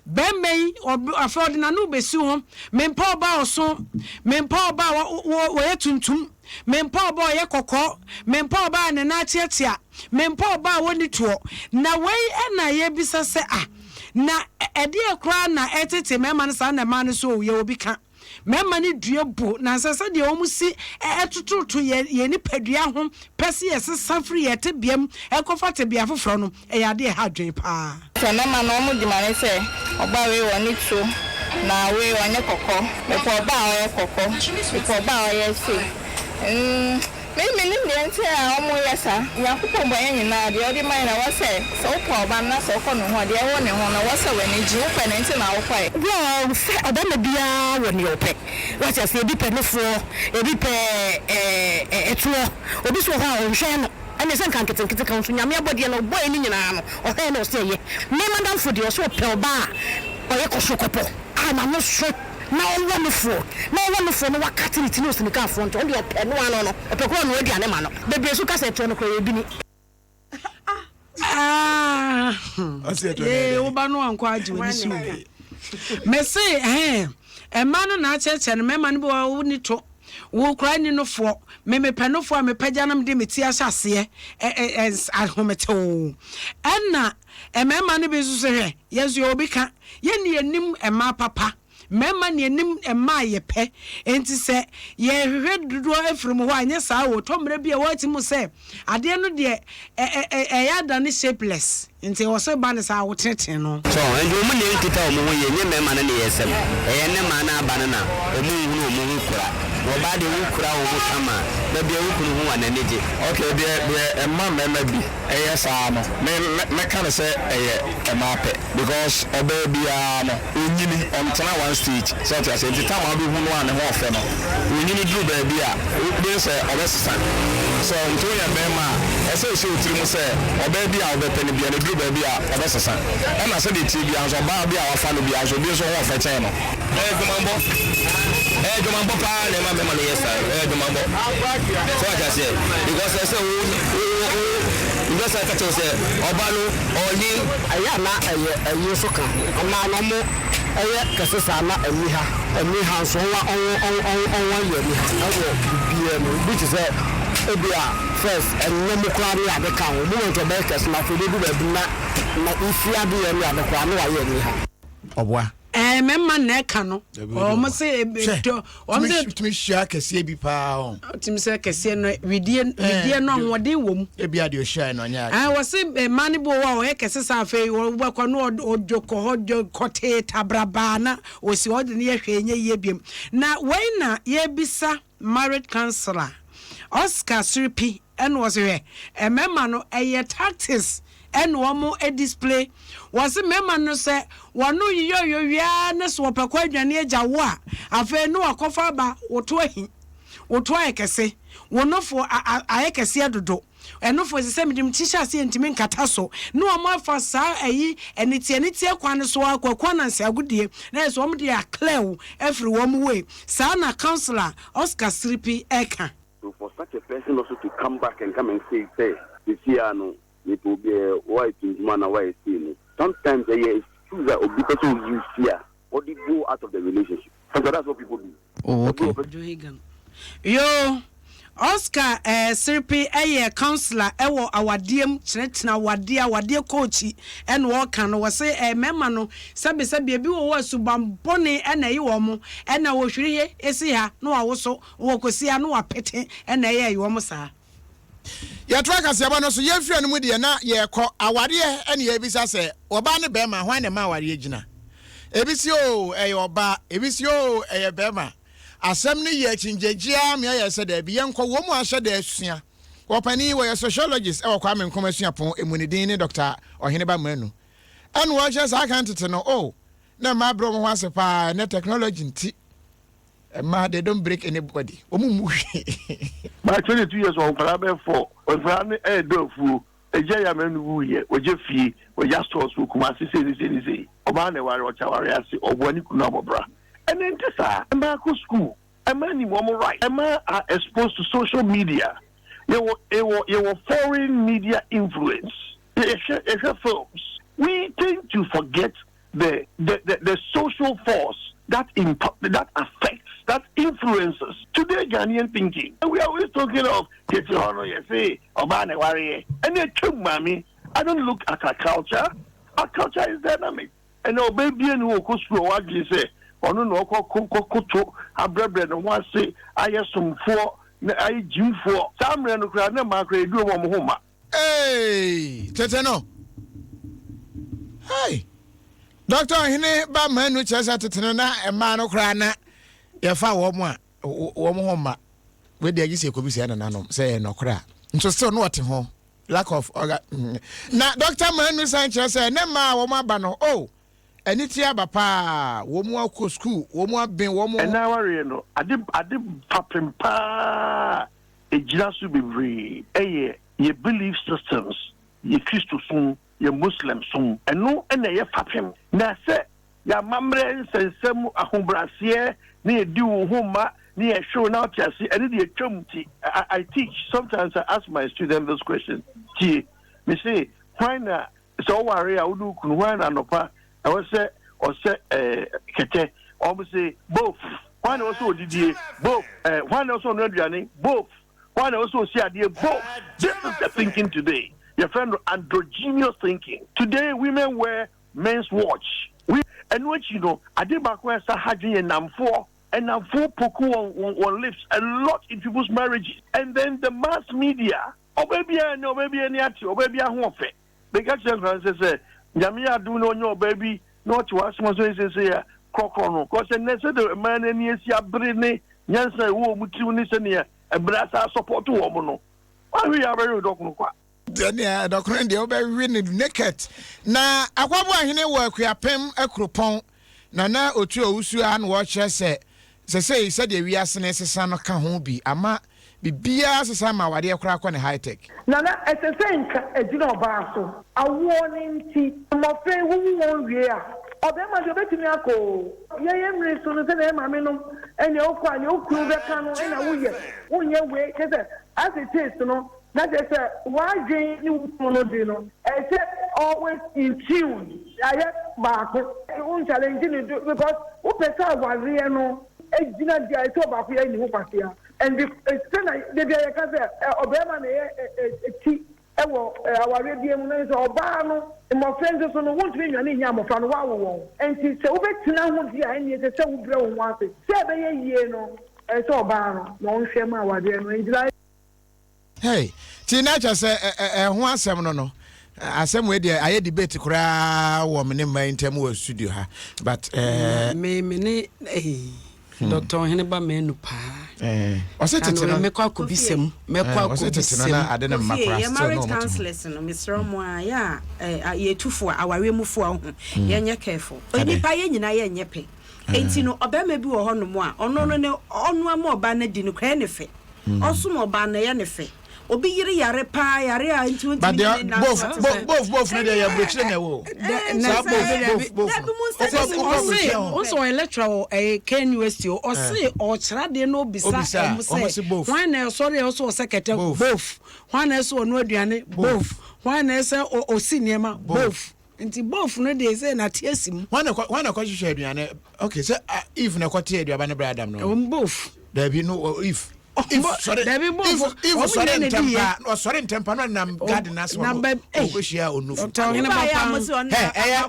bemei afrodi na no besi ho mempa oba oso mempa oba wo yetuntum mempa oba ye kokko mempa oba ne na tietia mempa oba woni tuo na wei na ye bisa se na ede ekra na etete mema no sa na ma no so ye obi ka mema ni dua bu na sese de omusi etututu ye ni padua ho pese ye sesa free ye te biam ekofa te bia foforo no e ya de ha dwen pa so mema no mu di mane se oba we woni tu na we woni kokko me ko oba we kokko me ko oba we se me ni nti a omo yesa yakupo mbo yen na de odi man na wose so ko oba na so ko no ho de wo ne ho na wose we ni ji wo pe ne nti na wo kwai yo se oba na bia wo ni ope what you say bi pe no fo e bi pe etuo obi so ha o hwe no ene se kan kete kan so nyame abode no boy ni nyina no o he no se ye me madam fo de so pe oba o ye ko so kopo na no so na wonderful no wakati ni tinu sinika front on the pen one no opekwa no adi ane ma no bebre so kase to no kro ebi ni wo ba no anko age woni su me say ma no na cheche no me ma no bo ni to wo kra ni no fo me penofo a me pajanam de meti asase ahometo enna ma no be so se yesu obi ka ye ni anim ma papa mema ne nim ema ye pe enti se ye hwehwe dodo afrim ho anye saa wo tomre bia wati mu se ade no de ya da ne shapeless enti wo so ba ne saa wo teten no so endu mu ne nkita o mu ye nye mema ne yesem ne ma na aba na o mu hunu o mu kura wo ba de wu kura o mu kama na bia wu kunu hu ana neje okay de mema bi saa no me kan se ema pe because oba bia no onyini ontena one stage so that say the time I be hunu an ho fe no onyini dru ba bia we say obesisa so nto ya mema ese se otiri mu se oba bia obepe ne bia ne dru ba bia obesisa e na se de ti bia so ba bia wa fa no bia so bi so ho fe chen no Jomambo pa ne ma mema ne yesa Jomambo so I say because I say because I catch say obalo oni aya na ayi so kan ama no mo kase sa na ami ha so on ye ni awo bia no which is ebia first and no mo kwa ni abeka o mo to be kase na fo de du ba na ifia bi ye ni abeka no wa ye ni ha obwa memma na eka no o mo se to o mo se tumi hia kase bi pa on tumi se kase no widie no anwode wom e bia de o hia no nya wo se mani bo wa o ye kase sa fe wo bakwa no odjoko hojo kote tabraba na o si ode ne ye hwe nye ye biem na wei na ye bisa married counselor Oscar Siripi and was here a memano a tactics and one a display was a memano say one no ya na so pekwadwane agyawo a afa no akofa ba woto ahi woto ayekese wonofo ayekese adodo enofo se medim tisha se ntimi nkata so no amafa saa ayi enitie kwan so akwa na nse agudie na so omde ya clear every one way saa na counselor Oscar Siripi eka. So for such a person also to come back and come and say this year no it will be a white man and white thing. Sometimes it's true that because you fear or they go out of the relationship. So that's what people do. Oh, okay. Yo, Oscar Siripi counselor ewo awadiem chenetena wadie coach and worker no say memma no sabe bi wo subambone na yi wo mo na wo hwire esi ha no awoso wo kosia no apete na ye yi wo mo saa. Ya twa Kasiebo no so ye fia no mu de na ye kɔ aware ene ye bisa se oba ne bema hwan ne ma aware gina ebisi o oba ebisi o bema asem ne ye chinjejia me ye se da bi ye nkɔ wo mu ahye da asua wopani wo ye sociologist e wakwa me nkɔm asua pon emunidin ne Dr. Ohemaa Manu anu wo hye sa kan tete no na ma bro mo asepa ne technology nti ma they don't break anybody omumu my 22 years old parabe for ofran dofu eje ya menu wuye oje fi oja stores kuma se oba na ware ochaware ase obwani kuna obobra and then tisa ma ko school amani mo right ama are exposed to social media you foreign media influence films we tend to forget the social force that affects, that influences today Ghanaian thinking. And we are always talking of get your honor, you say, Obane Warrior. And then mommy, I don't look at our culture. Our culture is dynamic. And our baby and who goes through what you say, or no, Koto, our brethren, and one say, I have some four, I June 4. Some ran a crowd, no market, do one home. Hey, Tetano. Hey. Doctor Hine ba manu chesa tetene na ema no kra na ye fa wo mo homa we de agise ko bi se na nanom se no kra nso still no what ho lack of na Doctor Manu Sanchez say ne ma wo ma ba no eni ti aba pa wo mo akọ school wo mo aben wo mo na ware no ade papem pa ejira su bebre ye belief systems ye Christosum ye Muslim sum eno na ye fapem na se ya mamre nsensem ahobrase na edi wo homa na ye show na tiase ene de twamti. I teach sometimes. I ask my students this question. Me say why na so worry udu kunu why na nopa I was say or say kete or say both why na also odidie both why na also no aduane both why na also see adie both. This is the thinking today. Your friend androgynous thinking. Today, women wear men's watch. And what you know, I did back where Sahajin and Namfor poku on lips a lot in people's marriages. And then the mass media, baby, any ati, baby, I want it. They got some say, Yamia do no baby, not to ask myself, say, Crocono. Because the man and yes, ya brine, Yansa, who mutunisania, and brassa support to woman. Why we are very doctor. Dania dokrende obe win Naket na akwabo ahene wo akuapem akropon na otu owusu an wo kye se de wiase ne sesa no ka ho bi ama bibia sesa ma wade akra akọ ne high tech na esesenka ejina oba so awo ni nti mo fe wu won wie a obema de betimi akọ ye mri so no se na ma me no ene okọ ani okuru be ka no ena wonye we kese as it is no. That is why you know, always in tune. I have back challenging because Upesa was real no, I told back here in Hupasia. And the Obama tea, our radio or Bano, and my friends also want to be an Yam of Wow. And she said, now won't be any of the 7 years, no, I saw Bano, no shame our dear. Hey, teenager say ho asem no asem we dey aye debate kura wo me ne man intem wo studio ha but me Dr. Ohemaa menu pa ɔsɛ tete no mekɔ akɔbisɛm ye marriage counselors no Mr. Omoa ya yɛtufo awawe mufo ho yɛnyɛ careful onipa yɛ nyina yɛ nyɛ pɛ enti no ɔbɛma bi wɔ hɔ no mo a ɔno no ne ɔno ama ɔba na di no kwa ne fɛ ɔso mo ɔba na yɛ ne fɛ obi yiri yare pa yare a enti but both no dey abrochire na wo also electoral Ken University or say or trade no bisa why na sorry also secretary both why na so no aduane both why na say o sinema both nti both no dey say na tiesim why na hwehwe aduane okay say if na kwete aduaba ne brother Adam no both there be no if sorry sorry temper no nam garden as one go share onu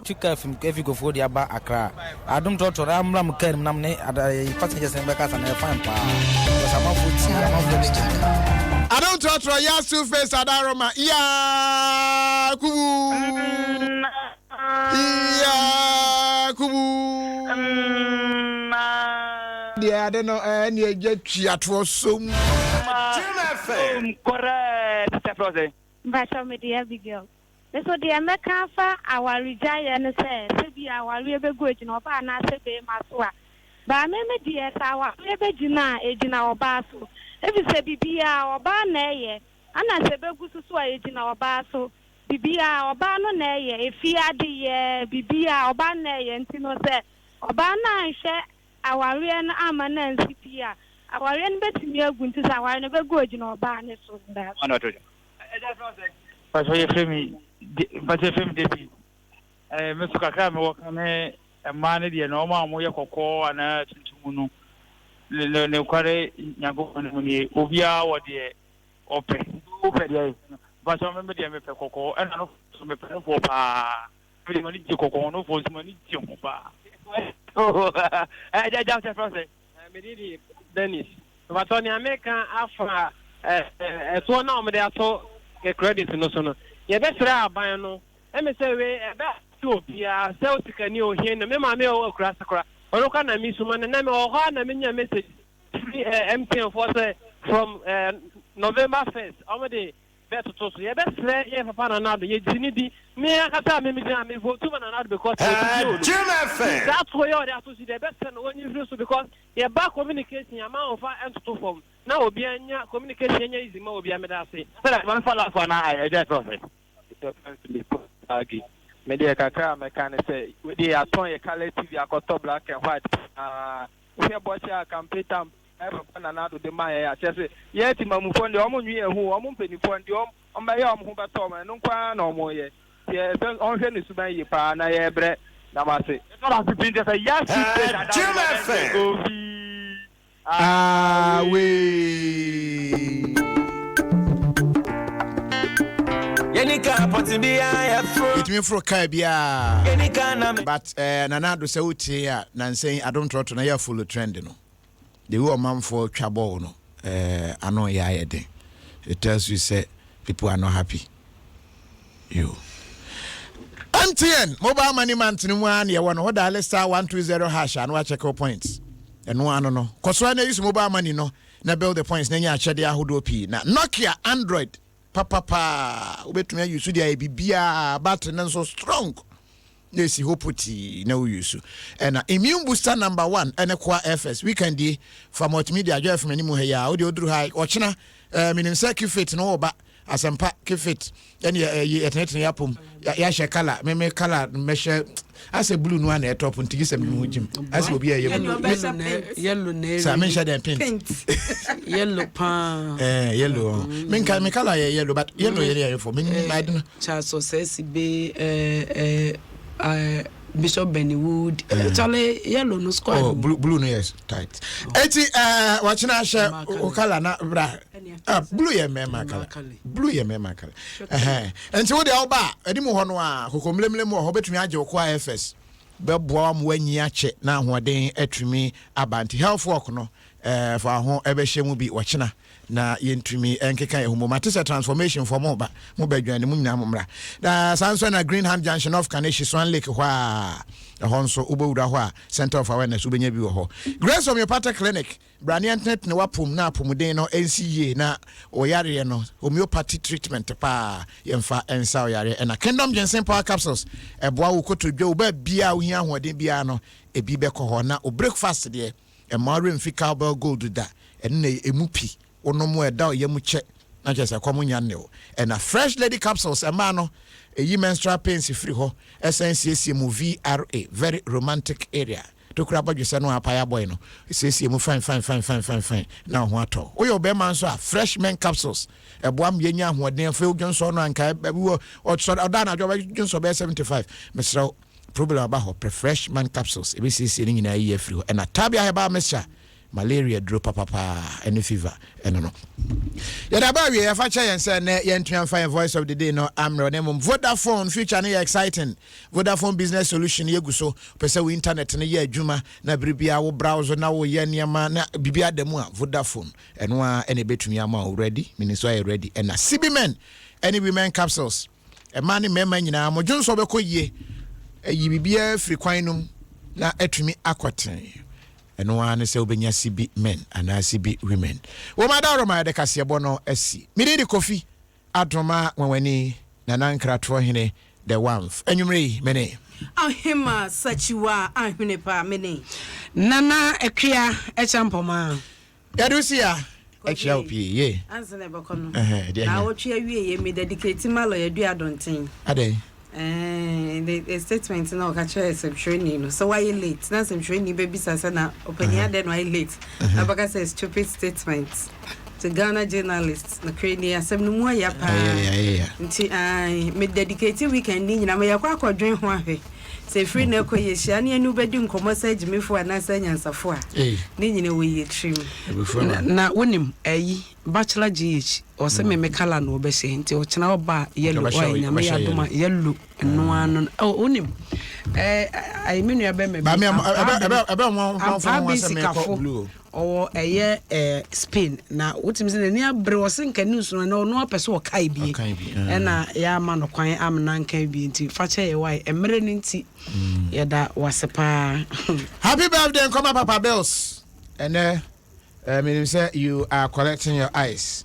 chika from Kofi go dia ba Accra Adom totora amram kan nam ne passengers en beka san fine pa sama futi Adom totora ya su face adaroma ya kubu I don't know any jet so correct. But I'm a dear big girl. That's what the American for our retire and say, be our real good in our partner, say, Maswa. But I remember, dear, our Rebegina, aging our basso. If you say, be our barnay, and I say, good to sway in our basso. Be our barnay, if he had the be our barnay, and Tino said, or barna share. Our real amana and CPR. Our real bet me a good to our never good in our barnes. But you feel me, but you feel me, Mr. Kakam walk on a man, the normal Moya Coco and a Tumuno. No quarry, Yago, Ubia, or the open. But I remember the American Coco and I know some for pa. Pretty money to Coco, no for money to pa. Oh, I just a process. Dennis. But on the American Alpha, as one now, they are so credit no sooner. You better buy no. Let me say, about 2 years, Celtic and you here in the Memamio or Crasacra. Or look at me, someone and name or Hana Minya message empty for from November 1st. Already. Better to say, best say, if upon another, you need me. I can't me for 2 and because that's why you're there to see the best and when you do because you're back communication amount of and to form. Now, be a communication is more be a medicine. But one follow for now, I just profit. Media Kaka, mechanic say, with the Atoya collective, you are top black and white. If your boy can pay time. Another the Maya, just yet, Mamufon, the Omo, who Omo Penny Point, the on my arm, who but Tom, and no quan no more yet. Yes, on Henry Subay, and I have bread. Namase. Not have to be just a yes, we. It mean for Kabia, but Nanado Sautia, Nancy, I don't try to know full trend. The woman for trouble, no, I know it tells you, say, people are not happy. You. MTN, mobile money man, you want to dial star 120 hash and watch your points. And one, no, because when I use mobile money, no, na build the points, then you are Chadia Hudopi. Now, Nokia, Android, papa, wait to me, you should be a button so strong. Yes, hopefully no use. And immune booster number 1 and Akua FS. We can do for multimedia. Jeff Menimuheya, audio drew high, watching meaning circuit fit no, but as I'm pack fit. And you at net yapum, yasha color, me color measure as a blue one at top and to give some as will be a yellow nail. So I mentioned them pink. Yellow pan, yellow. Men can make color yellow, but yellow for me. I don't know. Charles says be Bishop Bennywood, Charlie yellow no squad. Oh, blue no yes, tight. Eti watching us okala na bra. Blue ye mema kala. Blue ye mema kala. Enti wo de oba, edi mo ho no a kokomlemlem ho betumi age okwa FS. Beboa mo wanyi ache na ahoden atwumi abanti health work no for ho ebehye mu bi wachina na yentumi enkeka ehumo matisa transformation for mo ba mo badwane mu nyina momra da sanso na Green Hand Junction of Kaneshi Swan Lake hwa honso ubewura hwa Center of Awareness ubenya bi ho Grace Homeopathic Clinic brani internet ne wapum na apumuden no NCA na oyare no homeopathy treatment pa yemfa ensa oyare na Kingdom Ginseng Power Capsules eboa wo kotodwa oba bia wo hia hoden bia no ebi beko ho na o breakfast de emare mfika bel gold da enne emupi onomo eda yemu che na chese kwamunya ne o na Fresh Lady Capsules emano eyi menstrual pains free ho SNCC mu VRA very romantic area to kura badwese no apaya boy no SNCC mu fine na ho ato oyo be man so a Fresh Men Capsules eboam yenya hoden fe odwonso no anka wo oda na joba dwonso be 75 mesra problem about her Fresh Man Capsules ebi sisi ni nyina yi free ho na tabia heba mesha malaria drop papa any fever no ya ba we fa cha yen say na yen twan fine voice of the day no amro na mum Vodafone future na exciting Vodafone business solution yeguso pese we internet na ye adwuma na bribia wo browser na wo ye niam na bibia demu a Vodafone eno a ene betumi ama already minister are ready and na CB any women capsules e man ni mema nyina mo dwonso be koyie yi bibia free kwan num na atumi akwaten eno ane se obenya CB men ana CB women wo madaro ma de Kasiebo no asi mi di Kofi Adomah Nwanwanii na nankrato hene the one enwumre mene Ohemaa Sakyiwaa Ahwenepa mene nana Akua ACHEAMPOMAA yadusia ACHEAMPOMAA ye ansene bekono na wotwe awie ye me dedicate malo ya dua donten ade the statement now catch training no so why you late na some training baby sasa na opinion then why late abaka say stupid statements to Ghana journalists na crane asem no mu ya pa nti me dedicate weekend ni nyina me yakwa akwadwen ho ahwe say free na koyehia na anu bedi nkomo sa gimefo anasa nyansafo a ni nyina we ye trim na wonim ayi bachelor GH o se me kala no be se nti o kina oba yellow o nyame ya doma yellow no anu wonim I mean ya be me ba me ebe mo se me ko blue o eye Spain na wotim se ni abre o se nka news no no apese o kai bi na ya ma no kwan am na nka bi nti fa che ye wai emre ni nti ya da wasepa happy birthday come Papa Bills and meaning say you are collecting your eyes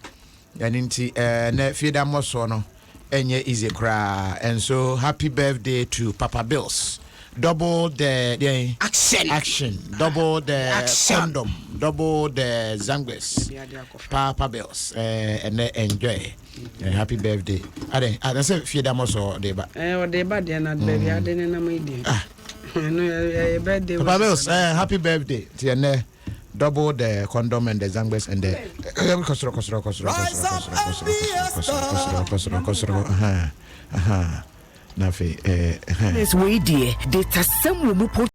and inti na feeda moso no enye easy cry and so happy birthday to Papa Bills double the action double the condom double the zangles Papa Bills and enjoy happy birthday ade say feeda moso de ba o de ba de na baby ade na my dey no birthday Papa Bills happy birthday to double the condom and the zangles and the This way, dear, data some